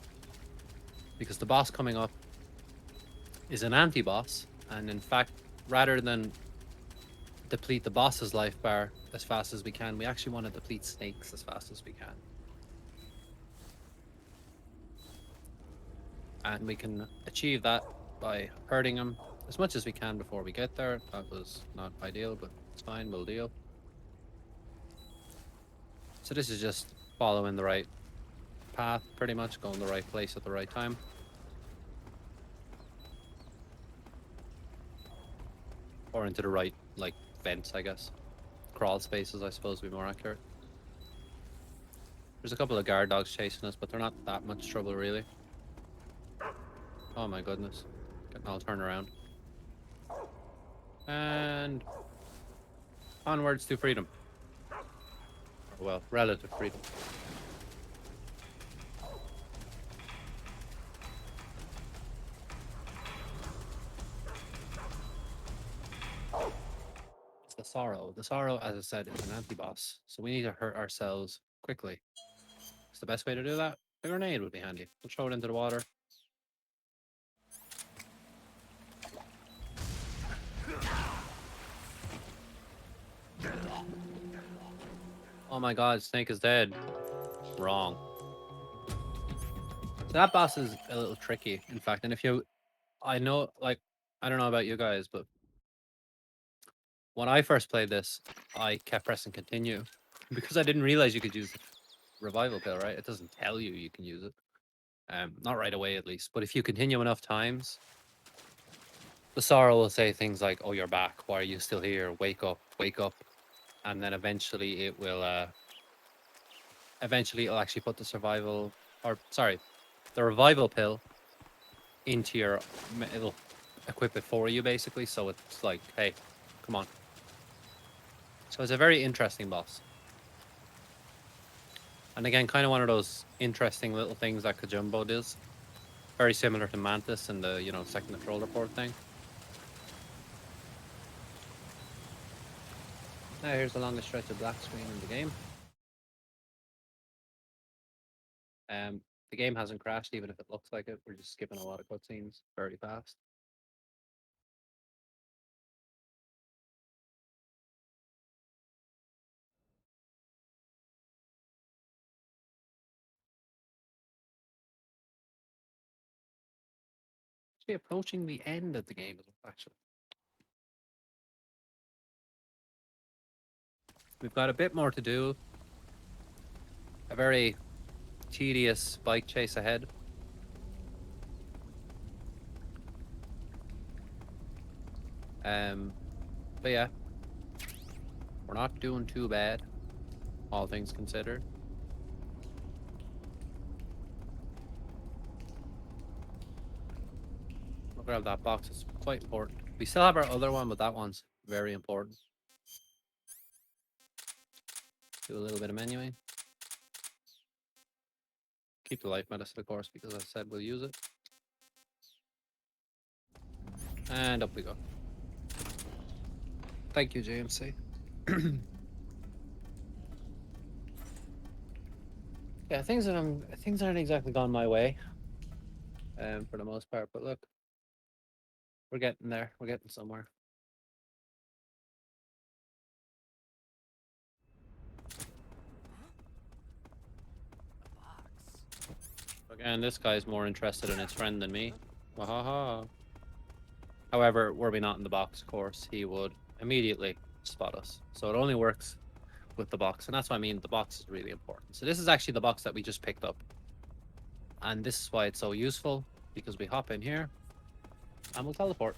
Because the boss coming up is an anti-boss. And in fact, rather than deplete the boss's life bar as fast as we can, we actually want to deplete Snake's as fast as we can. And we can achieve that by hurting him as much as we can before we get there. That was not ideal, but it's fine, we'll deal. So this is just following the right path, pretty much, going the right place at the right time. Or into the right, like, vents, I guess. Crawl spaces, I suppose, would be more accurate. There's a couple of guard dogs chasing us, but they're not that much trouble, really. Oh my goodness. Getting all turned around. And onwards to freedom. Or, well, relative freedom. It's the Sorrow. The Sorrow, as I said, is an anti-boss. So we need to hurt ourselves quickly. What's the best way to do that? A grenade would be handy. We'll throw it into the water. Oh my god, Snake is dead. Wrong. So that boss is a little tricky, in fact. And if you, I know, like, I don't know about you guys, but when I first played this, I kept pressing continue because I didn't realize you could use the revival pill, right? It doesn't tell you you can use it. Not right away, at least. But if you continue enough times, the Sorrow will say things like, oh, you're back. Why are you still here? Wake up, wake up. and then eventually it will. Eventually, it'll actually put the survival, or sorry, the revival pill into your. It'll equip it for you basically. So it's like, hey, come on. So it's a very interesting boss. And again, kind of one of those interesting little things that Kajumbo does. Very similar to Mantis and the, second controller port thing. Now here's the longest stretch of black screen in the game. The game hasn't crashed, even if it looks like it. We're just skipping a lot of cutscenes very fast. Actually approaching the end of the game, actually. We've got a bit more to do. A very tedious bike chase ahead. But yeah, we're not doing too bad, all things considered. We'll grab that box, it's quite important. We still have our other one, but that one's very important. Do a little bit of menuing. Keep the life medicine, of course, because I said we'll use it. And up we go. Thank you, JMC. Yeah, things aren't exactly gone my way, for the most part. But look, we're getting there. We're getting somewhere. Again, this guy's more interested in his friend than me. Wahaha. However, were we not in the box, of course, he would immediately spot us. So it only works with the box, and that's what I mean. The box is really important. So this is actually the box that we just picked up, and this is why it's so useful, because we hop in here and we'll teleport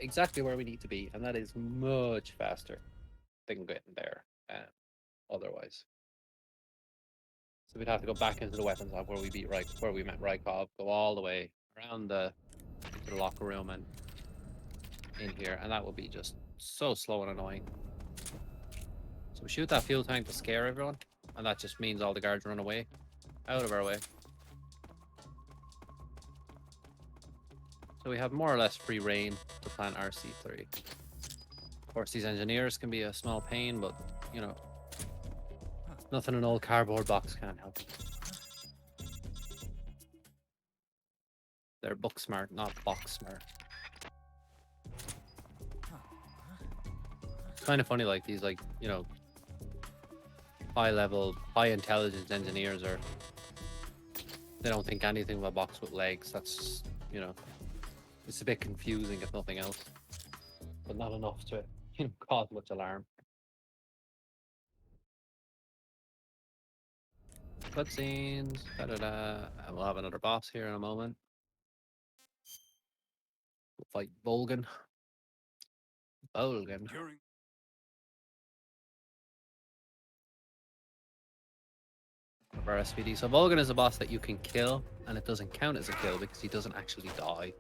exactly where we need to be, and that is much faster than getting there otherwise. So we'd have to go back into the weapons hub where we met Rykov, go all the way around into the locker room and in here, and that would be just so slow and annoying. So we shoot that fuel tank to scare everyone, and that just means all the guards run away, out of our way. So we have more or less free reign to plant RC3. Of course, these engineers can be a small pain, but nothing an old cardboard box can't help. They're book smart, not box smart. It's kind of funny, like these, high level, high intelligence engineers they don't think anything of a box with legs. That's, it's a bit confusing if nothing else, but not enough to, cause much alarm. Cutscenes, and we'll have another boss here in a moment. We'll fight Volgan. During Of our SPD. So Volgan is a boss that you can kill, and it doesn't count as a kill because he doesn't actually die.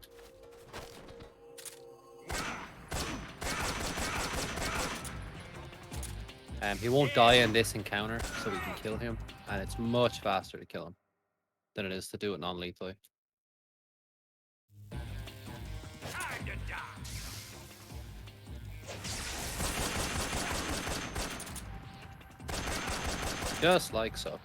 He won't die in this encounter, so we can kill him, and it's much faster to kill him than it is to do it non-lethally. time to die. Just like so.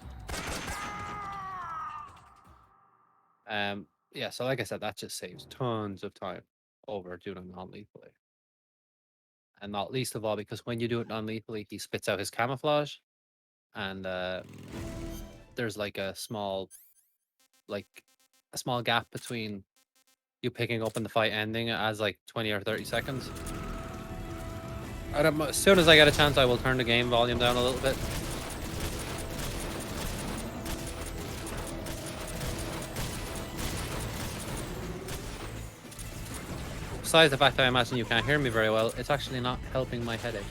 Yeah, so like I said, that just saves tons of time over doing it non-lethally. And not least of all, because when you do it non-lethally, he spits out his camouflage, and there's like a small gap between you picking up and the fight ending as like 20 or 30 seconds. As soon as I get a chance, I will turn the game volume down a little bit. Besides the fact that I imagine you can't hear me very well, it's actually not helping my headache.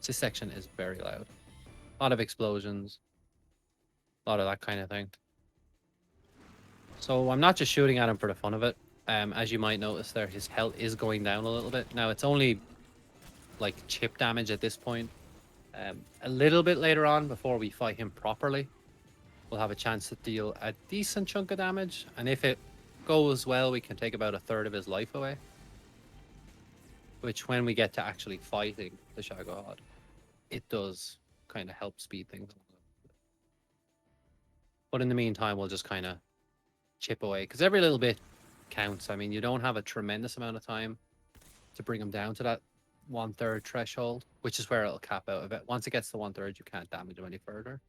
This section is very loud. A lot of explosions. A lot of that kind of thing. So I'm not just shooting at him for the fun of it. As you might notice there, his health is going down a little bit. Now, it's only like chip damage at this point. A little bit later on, before we fight him properly, we'll have a chance to deal a decent chunk of damage. And if it goes well, we can take about a third of his life away. Which, when we get to actually fighting the Shagohod, it does kind of help speed things along. But in the meantime, we'll just kind of chip away. Because every little bit counts. I mean, you don't have a tremendous amount of time to bring him down to that 1/3 threshold, which is where it'll cap out a bit. Once it gets to 1/3, you can't damage him any further.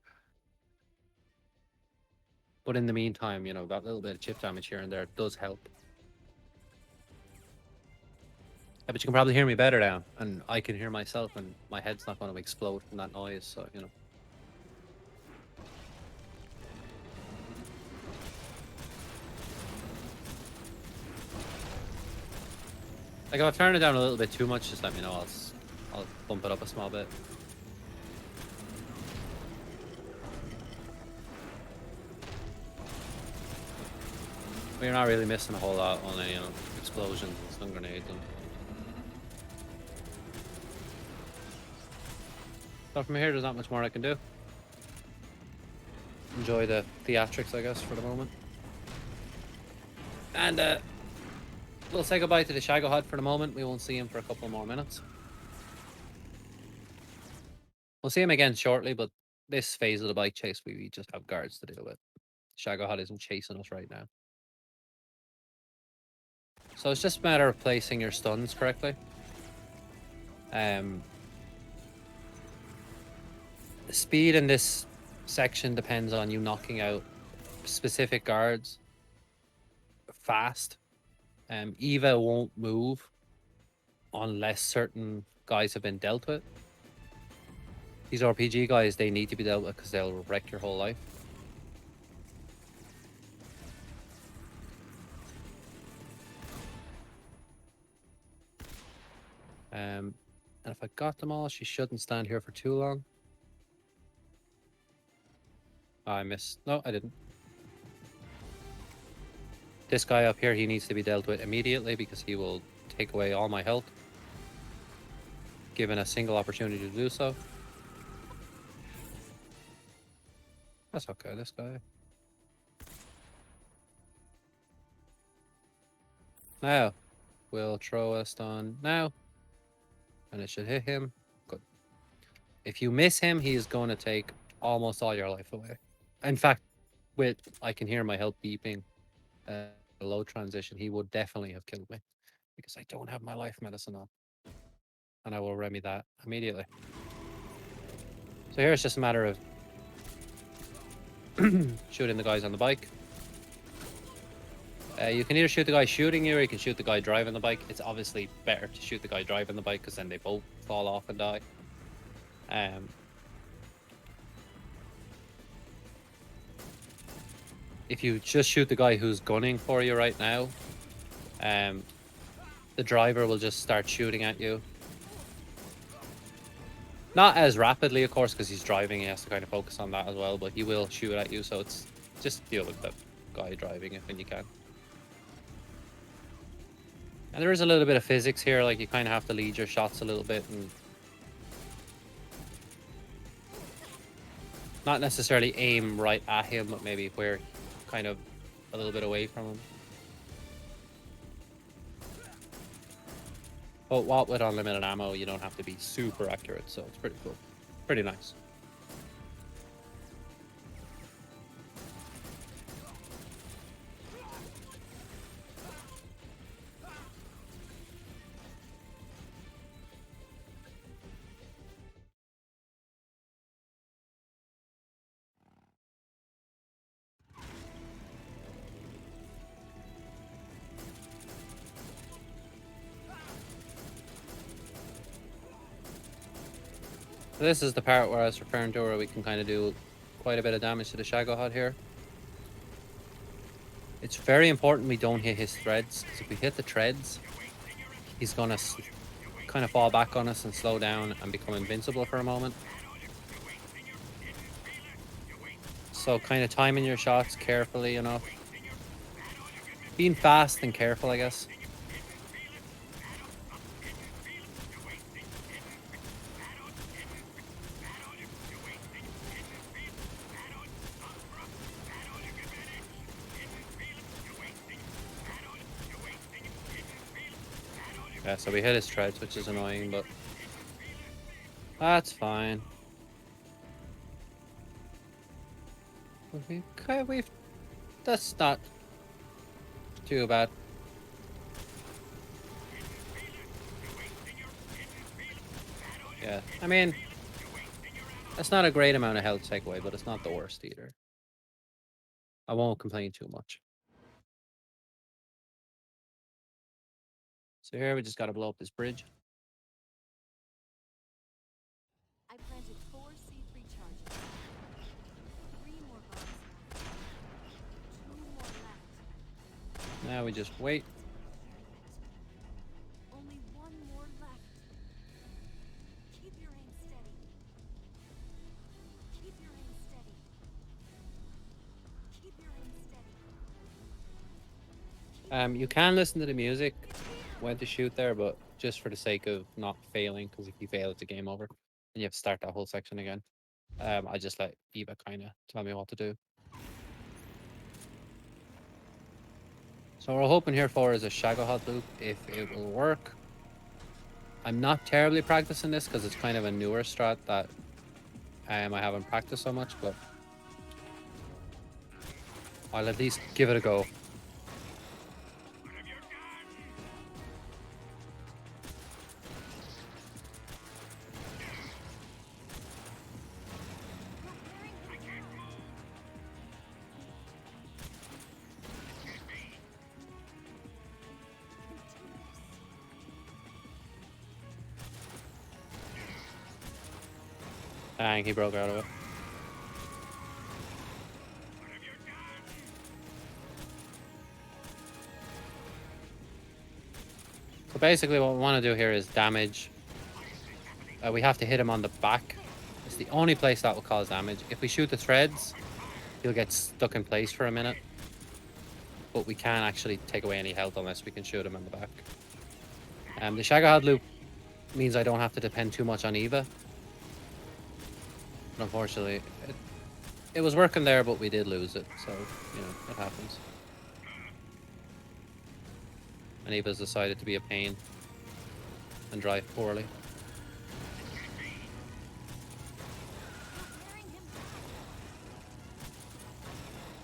But in the meantime, you know, that little bit of chip damage here and there does help. Yeah, but you can probably hear me better now, and I can hear myself, and my head's not going to explode from that noise, so, you know. Like, if I turn it down a little bit too much, just let me know. I'll bump it up a small bit. We're not really missing a whole lot on any, you know, explosions and stun grenades. And... So from here, there's not much more I can do. Enjoy the theatrics, I guess, for the moment. And we'll say goodbye to the Shagohod for the moment. We won't see him for a couple more minutes. We'll see him again shortly, but this phase of the bike chase, we just have guards to deal with. Shagohod isn't chasing us right now. So it's just a matter of placing your stuns correctly. The speed in this section depends on you knocking out specific guards fast. Eva won't move unless certain guys have been dealt with. These RPG guys, they need to be dealt with because they'll wreck your whole life. And if I got them all, she shouldn't stand here for too long. Oh, I missed. No, I didn't. This guy up here, he needs to be dealt with immediately because he will take away all my health, given a single opportunity to do so. That's okay, this guy. Now, we'll throw a stun now. And it should hit him. Good. If you miss him, he's going to take almost all your life away. In fact, I can hear my health beeping. Low transition, he would definitely have killed me. Because I don't have my life medicine on. And I will remedy that immediately. So here it's just a matter of shooting the guys on the bike. You can either shoot the guy shooting you or you can shoot the guy driving the bike. It's obviously better to shoot the guy driving the bike because then they both fall off and die. If you just shoot the guy who's gunning for you right now, the driver will just start shooting at you. Not as rapidly, of course, because he's driving. He has to kind of focus on that as well, but he will shoot at you, so it's just deal with the guy driving it when you can. And there is a little bit of physics here, like you kind of have to lead your shots a little bit and not necessarily aim right at him, but maybe where kind of a little bit away from him. But what with unlimited ammo, you don't have to be super accurate, so it's pretty cool. Pretty nice. This is the part where I was referring to where we can kind of do quite a bit of damage to the Shagohod here. It's very important we don't hit his threads, because if we hit the threads, he's going to kind of fall back on us and slow down and become invincible for a moment. So kind of timing your shots carefully enough. Being fast and careful, I guess. Yeah, so we hit his treads, which is annoying, but that's fine. We've that's not too bad. Yeah, I mean, that's not a great amount of health takeaway, but it's not the worst either. I won't complain too much. So here we just gotta blow up this bridge. I planted 4 C3 charges. 3 more bombs left. 2 more left. Now we just wait. Only 1 more left. Keep your aim steady. Keep your aim steady. Keep your aim steady. You can listen to the music when to shoot there, but just for the sake of not failing, because if you fail, it's a game over, and you have to start that whole section again. I just let Eva kind of tell me what to do. So what we're hoping here for is a Shagohod loop, if it will work. I'm not terribly practicing this because it's kind of a newer strat that I haven't practiced so much, but I'll at least give it a go. Dang, he broke out of it. So basically what we want to do here is damage. We have to hit him on the back. It's the only place that will cause damage. If we shoot the threads, he'll get stuck in place for a minute. But we can't actually take away any health unless we can shoot him in the back. The Shagohod loop means I don't have to depend too much on Eva. But unfortunately, it was working there, but we did lose it. So, you know, it happens. And Eva's decided to be a pain and drive poorly.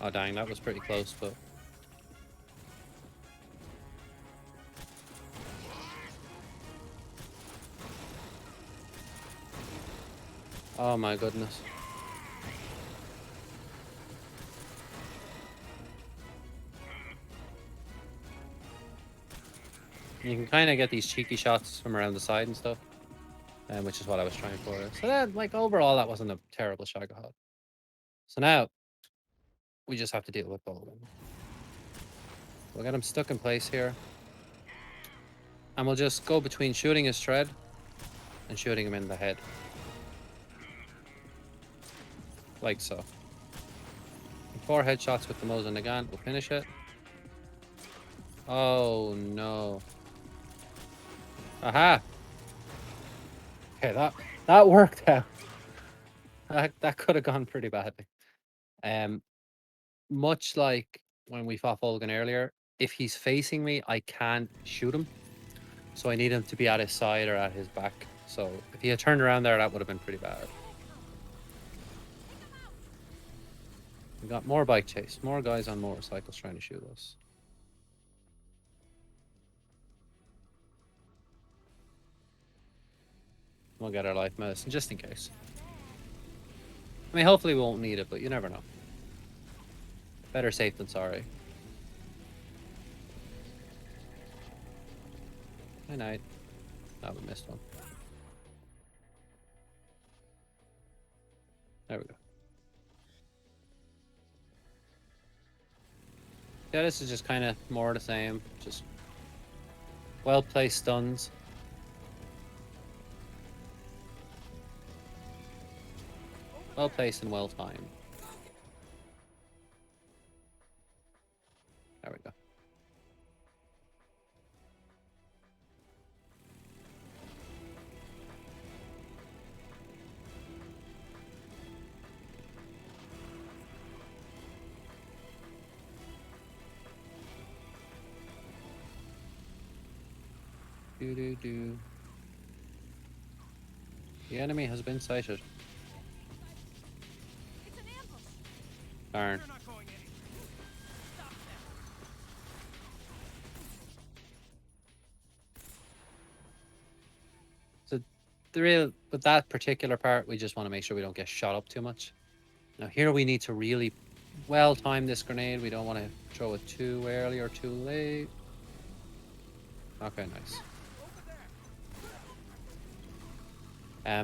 Oh dang, that was pretty close, but oh my goodness. You can kind of get these cheeky shots from around the side and stuff, which is what I was trying for. So that, like, overall, that wasn't a terrible Shagohod. So now, we just have to deal with both of them. We'll get him stuck in place here. And we'll just go between shooting his tread and shooting him in the head. Like so. 4 headshots with the Mosin Nagant. We'll finish it. Oh no. Aha! Okay, that worked out. That could have gone pretty badly. Much like when we fought Volgan earlier, if he's facing me, I can't shoot him. So I need him to be at his side or at his back. So if he had turned around there, that would have been pretty bad. We got more bike chase, more guys on motorcycles trying to shoot us. We'll get our life medicine just in case. I mean, hopefully we won't need it, but you never know. Better safe than sorry. Good night. Oh, we missed one. There we go. Yeah, this is just kind of more of the same. Just well-placed stuns. Well placed and well timed. There we go. Do do do. The enemy has been sighted. It's an ambush. Darn. They're not going anywhere. Stop them. So with that particular part, we just want to make sure we don't get shot up too much. Now here we need to really well time this grenade. We don't want to throw it too early or too late. Okay, nice.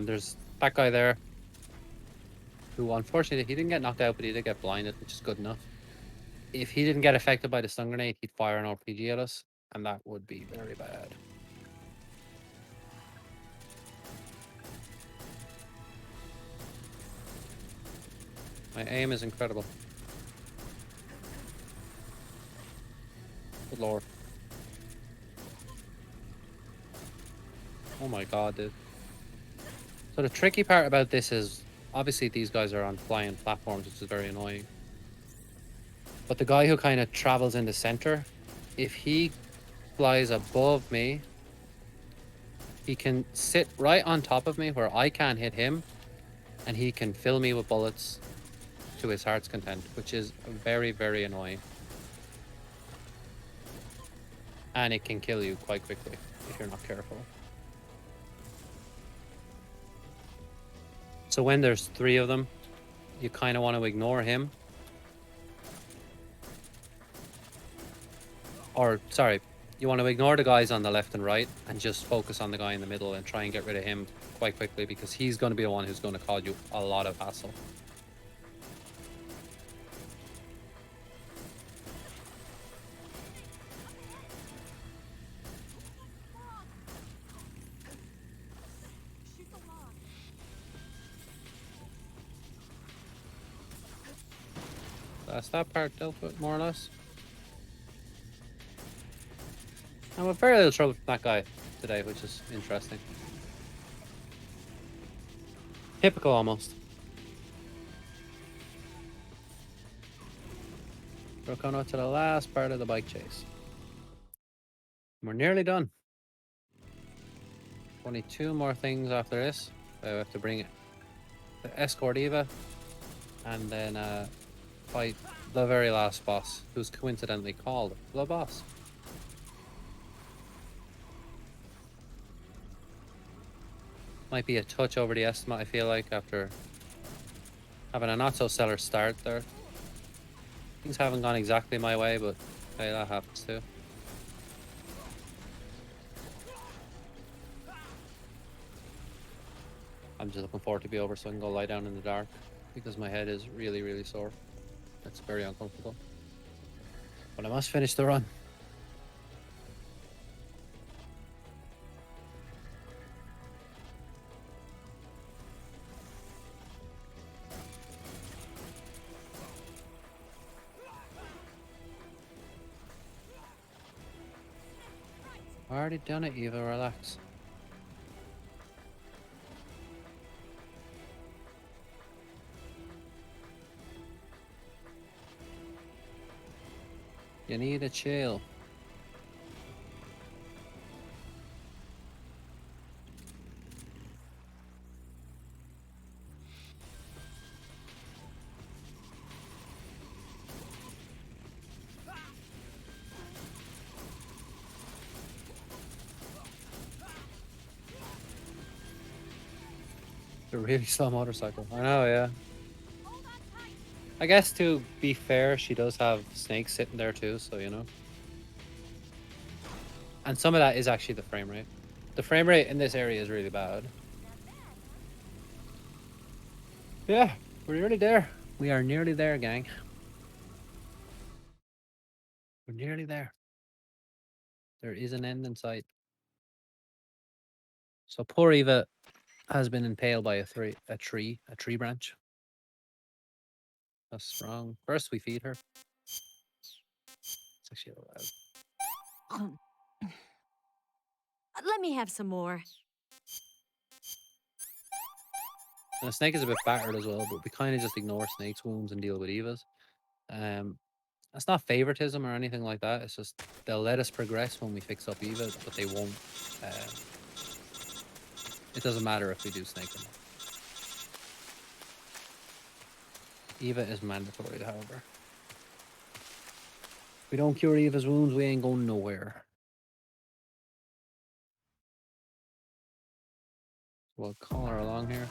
There's that guy there who unfortunately he didn't get knocked out, but he did get blinded, which is good enough. If he didn't get affected by the stun grenade, he'd fire an RPG at us, and that would be very bad. My aim is incredible. Good lord. Oh my god, dude. So the tricky part about this is, obviously these guys are on flying platforms, which is very annoying. But the guy who kind of travels in the center, if he flies above me, he can sit right on top of me where I can't hit him, and he can fill me with bullets to his heart's content, which is very, very annoying. And it can kill you quite quickly if you're not careful. So when there's 3 of them, you kind of want to ignore him. Or, sorry, you want to ignore the guys on the left and right and just focus on the guy in the middle and try and get rid of him quite quickly, because he's going to be the one who's going to cause you a lot of hassle. Shoot the log. That's that part dealt with, more or less. I'm with very little trouble from that guy today, which is interesting. Typical, almost. We're coming up to the last part of the bike chase. We're nearly done. 22 more things after this. I have to bring it. The escort Eva, and then fight the very last boss, who's coincidentally called the boss. Might be a touch over the estimate, I feel like, after having a not so stellar start there. Things haven't gone exactly my way, but hey, that happens too. I'm just looking forward to be over so I can go lie down in the dark, because my head is really, really sore. It's very uncomfortable. But I must finish the run. Already done it, Eva, relax. You need a chill. It's a really slow motorcycle. I know, yeah. Hold on tight. I guess to be fair, she does have snakes sitting there too, so you know. And some of that is actually the frame rate. The frame rate in this area is really bad. Yeah, we're nearly there. We are nearly there, gang. We're nearly there. There is an end in sight. So poor Eva has been impaled by a tree branch. That's wrong. First, we feed her. It's actually allowed. Let me have some more. And the snake is a bit battered as well, but we kind of just ignore snake's wounds and deal with Eva's. It's not favoritism or anything like that. It's just they'll let us progress when we fix up Eva, but they won't. It doesn't matter if we do snake or not. Eva is mandatory, however. If we don't cure Eva's wounds, we ain't going nowhere. We'll call her along here.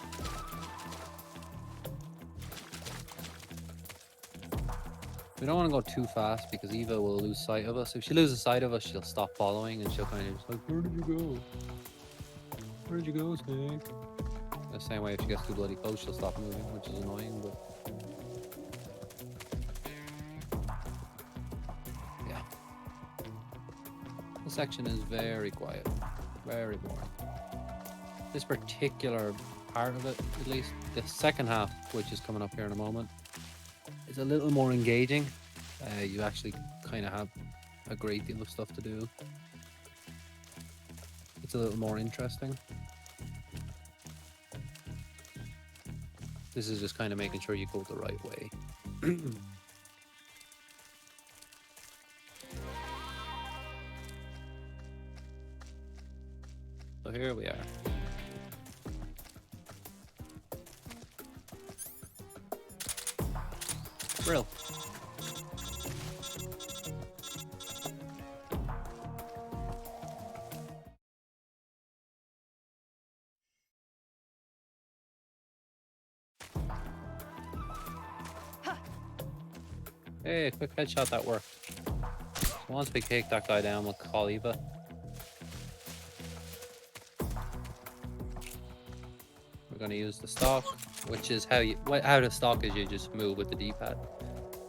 We don't want to go too fast because Eva will lose sight of us. If she loses sight of us, she'll stop following and she'll kind of just like, where did you go? Where did you go, Snake? The same way if she gets too bloody close, she'll stop moving, which is annoying, but... yeah. This section is very quiet. Very boring. This particular part of it, at least, the second half, which is coming up here in a moment, is a little more engaging. You actually kind of have a great deal of stuff to do. It's a little more interesting. This is just kind of making sure you go the right way. So here we are. Brill. Hey, quick headshot, that worked. So once we take that guy down, we'll call Eva. We're going to use the stalk, which is how the stalk is you just move with the D-pad.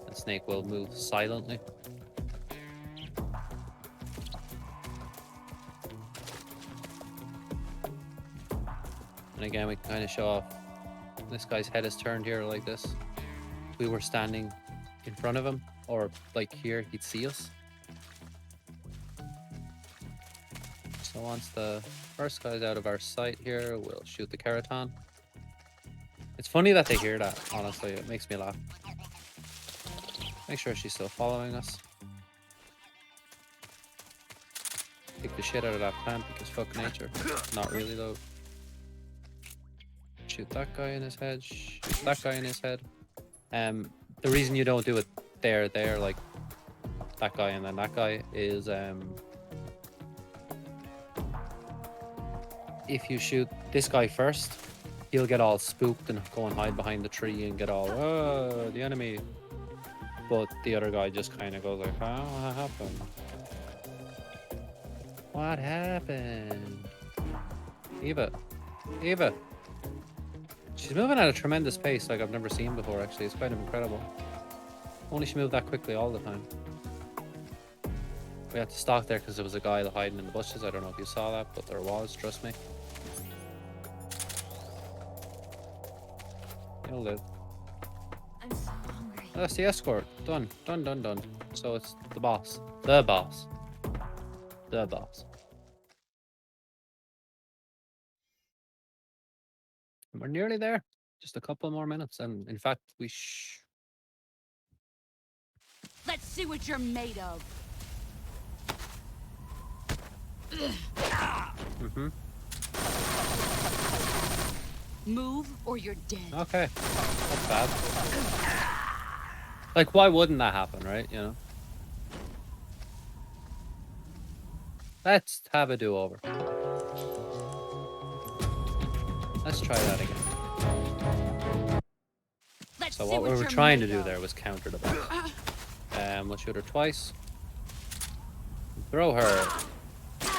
And Snake will move silently. And again, we can kind of show off. This guy's head is turned here like this. If we were standing in front of him, or like here, he'd see us. So once the first guy's out of our sight here, we'll shoot the Keraton. It's funny that they hear that, honestly. It makes me laugh. Make sure she's still following us. Kick the shit out of that plant because fuck nature. Not really though. Shoot that guy in his head. Shoot that guy in his head. The reason you don't do it there, like that guy and then that guy is if you shoot this guy first, he'll get all spooked and go and hide behind the tree and get all, oh, the enemy. But the other guy just kind of goes like, oh, what happened? What happened? Eva. Eva. She's moving at a tremendous pace like I've never seen before, actually. It's kind of incredible. Only she moved that quickly all the time. We had to stalk there because there was a guy hiding in the bushes. I don't know if you saw that, but there was, trust me. You'll live. I'm so hungry. That's the escort. Done. Done, done, done. So it's the boss. The boss. The boss. And we're nearly there. Just a couple more minutes. And in fact, Let's see what you're made of. Mm-hmm. Move or you're dead. Okay. That's bad. Like, why wouldn't that happen, right? You know? Let's have a do-over. Let's try that again. Let's So see what we were you're trying to made do of. there was counter the boss. We'll shoot her twice. Throw her.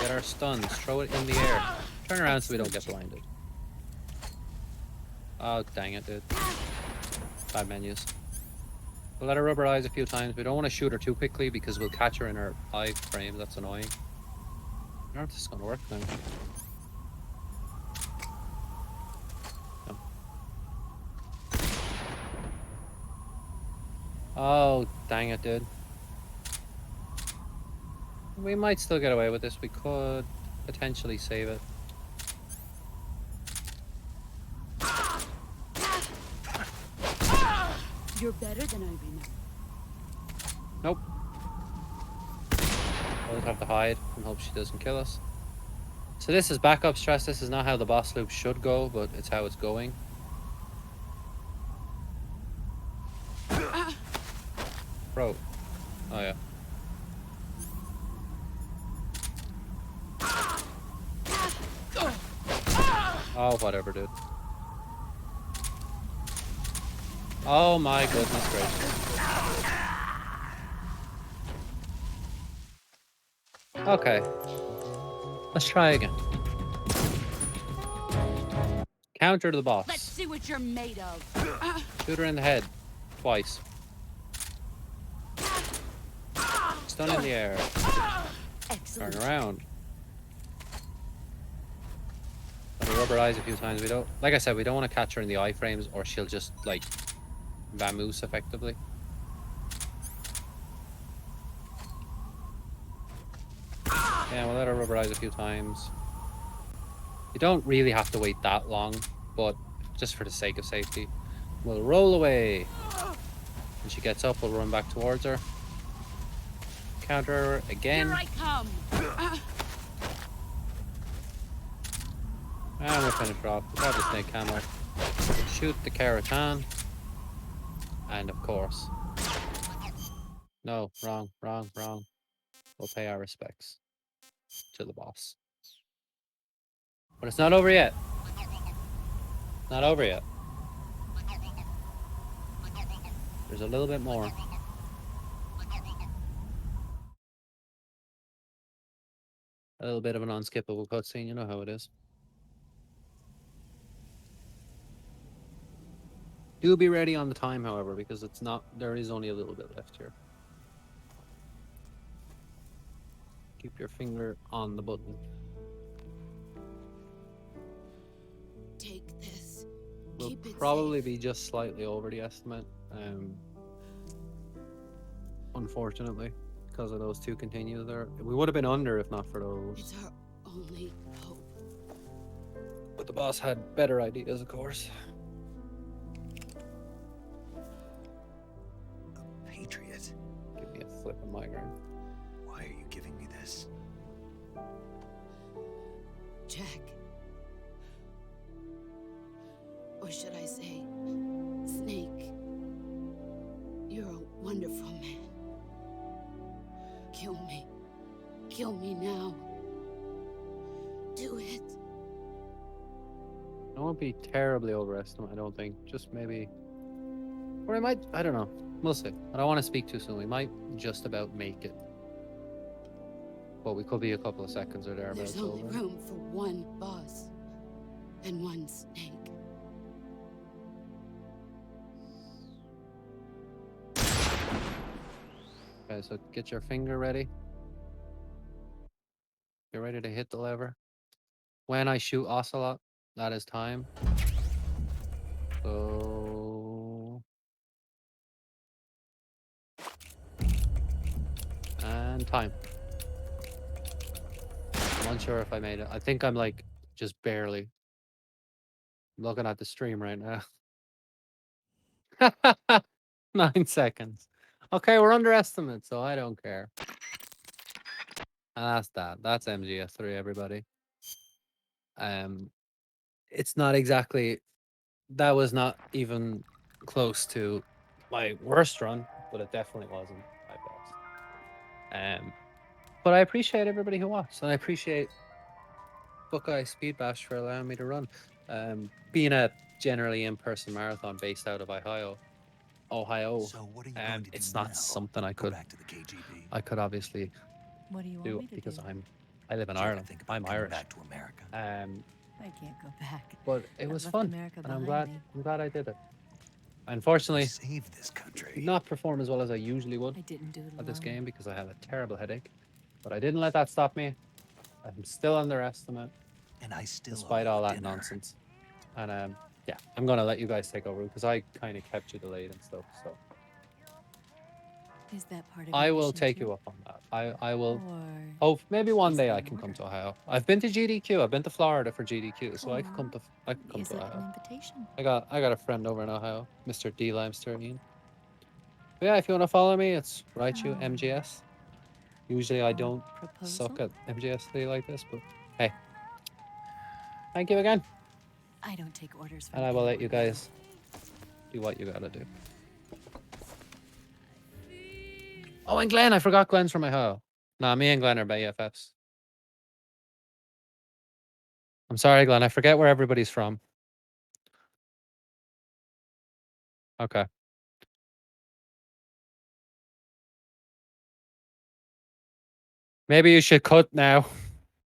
Get our stuns. Throw it in the air. Turn around so we don't get blinded. Oh, dang it, dude. Bad menus. We'll let her rub her eyes a few times. We don't want to shoot her too quickly because we'll catch her in her eye frame. That's annoying. I don't know if this is going to work now. No. Oh, dang it, dude. We might still get away with this. We could potentially save it. You're better than I remember. Nope. We'll just have to hide and hope she doesn't kill us. So this is backup stress. This is not how the boss loop should go, but it's how it's going. Bro. Oh, yeah. Oh, whatever, dude. Oh my goodness gracious. Okay. Let's try again. Counter to the boss. Let's see what you're made of. Shoot her in the head. Twice. Stun in the air. Excellent. Turn around. Let her rubber eyes a few times. We don't, like I said, we don't want to catch her in the iframes or she'll just like vamoose effectively. Yeah, we'll let her rubber eyes a few times. You don't really have to wait that long, but just for the sake of safety. We'll roll away. When she gets up, we'll run back towards her. Counter her again. Here I come. And we'll finish her off. Grab the snake camo. Shoot the Keratin. And of course. No, wrong. We'll pay our respects to the boss. But it's not over yet. Not over yet. There's a little bit more. A little bit of an unskippable cutscene, you know how it is. Do be ready on the time, however, because it's not, there is only a little bit left here. Keep your finger on the button. Take this. We'll Keep it probably safe. be just slightly over the estimate. Unfortunately, because of those two continues there. We would have been under if not for those. It's our only hope. But the boss had better ideas, of course. Patriot, Give me a flipping migraine. why are you giving me this? Jack. Or should I say, Snake. You're a wonderful man. Kill me. Kill me now. Do it. I won't be terribly overestimated, I don't think. Just maybe. Or I might, I don't know. We'll see. I don't want to speak too soon. We might just about make it. But we could be a couple of seconds or thereabouts There's only over. room for one boss and one snake. Okay, so get your finger ready. Get ready to hit the lever. When I shoot Ocelot, that is time. So... And time. I'm unsure if I made it. I think I'm like just barely. I'm looking at the stream right now. 9 seconds. Okay, we're underestimated, so I don't care. And that's that. That's MGS3, everybody. It's not exactly. That was not even close to my worst run, but it definitely wasn't my best. But I appreciate everybody who watched, and I appreciate Buckeye Speed Bash for allowing me to run. Being a generally in-person marathon based out of Ohio, So what are you going to do it's now? not something I Go could. back to the KGB. I could obviously What do you want do me it to because do? I live in Do you ever Ireland. think about I'm coming Irish. back to America? I can't go back. But it I've was left fun, America and I'm behind me. glad I did it. Unfortunately, Save this country. did not perform as well as I usually would I didn't do it alone. at this game because I had a terrible headache. But I didn't let that stop me. I'm still underestimate And I still owe despite you all a that dinner. nonsense. And yeah, I'm gonna let you guys take over because I kind of kept you delayed and stuff. So Is that part of I your will mission take too? you up on that. I will. Or Oh, maybe one is day there I an can come to order? Ohio. I've been to GDQ. I've been to Florida for GDQ, so I could come Or to is it an Ohio. invitation? I got a friend over in Ohio, Mr. D Limestone. But yeah, if you want to follow me, it's Raichu Oh. MGS. Usually I don't Proposal? suck at MGS like this, but hey, thank you again, I don't take orders from and I will let anyone you now. guys do what you gotta do. Oh, and Glenn, I forgot Glenn's from Ohio. Nah, me and Glenn are BFFs. I'm sorry, Glenn. I forget where everybody's from. Okay. Maybe you should cut now.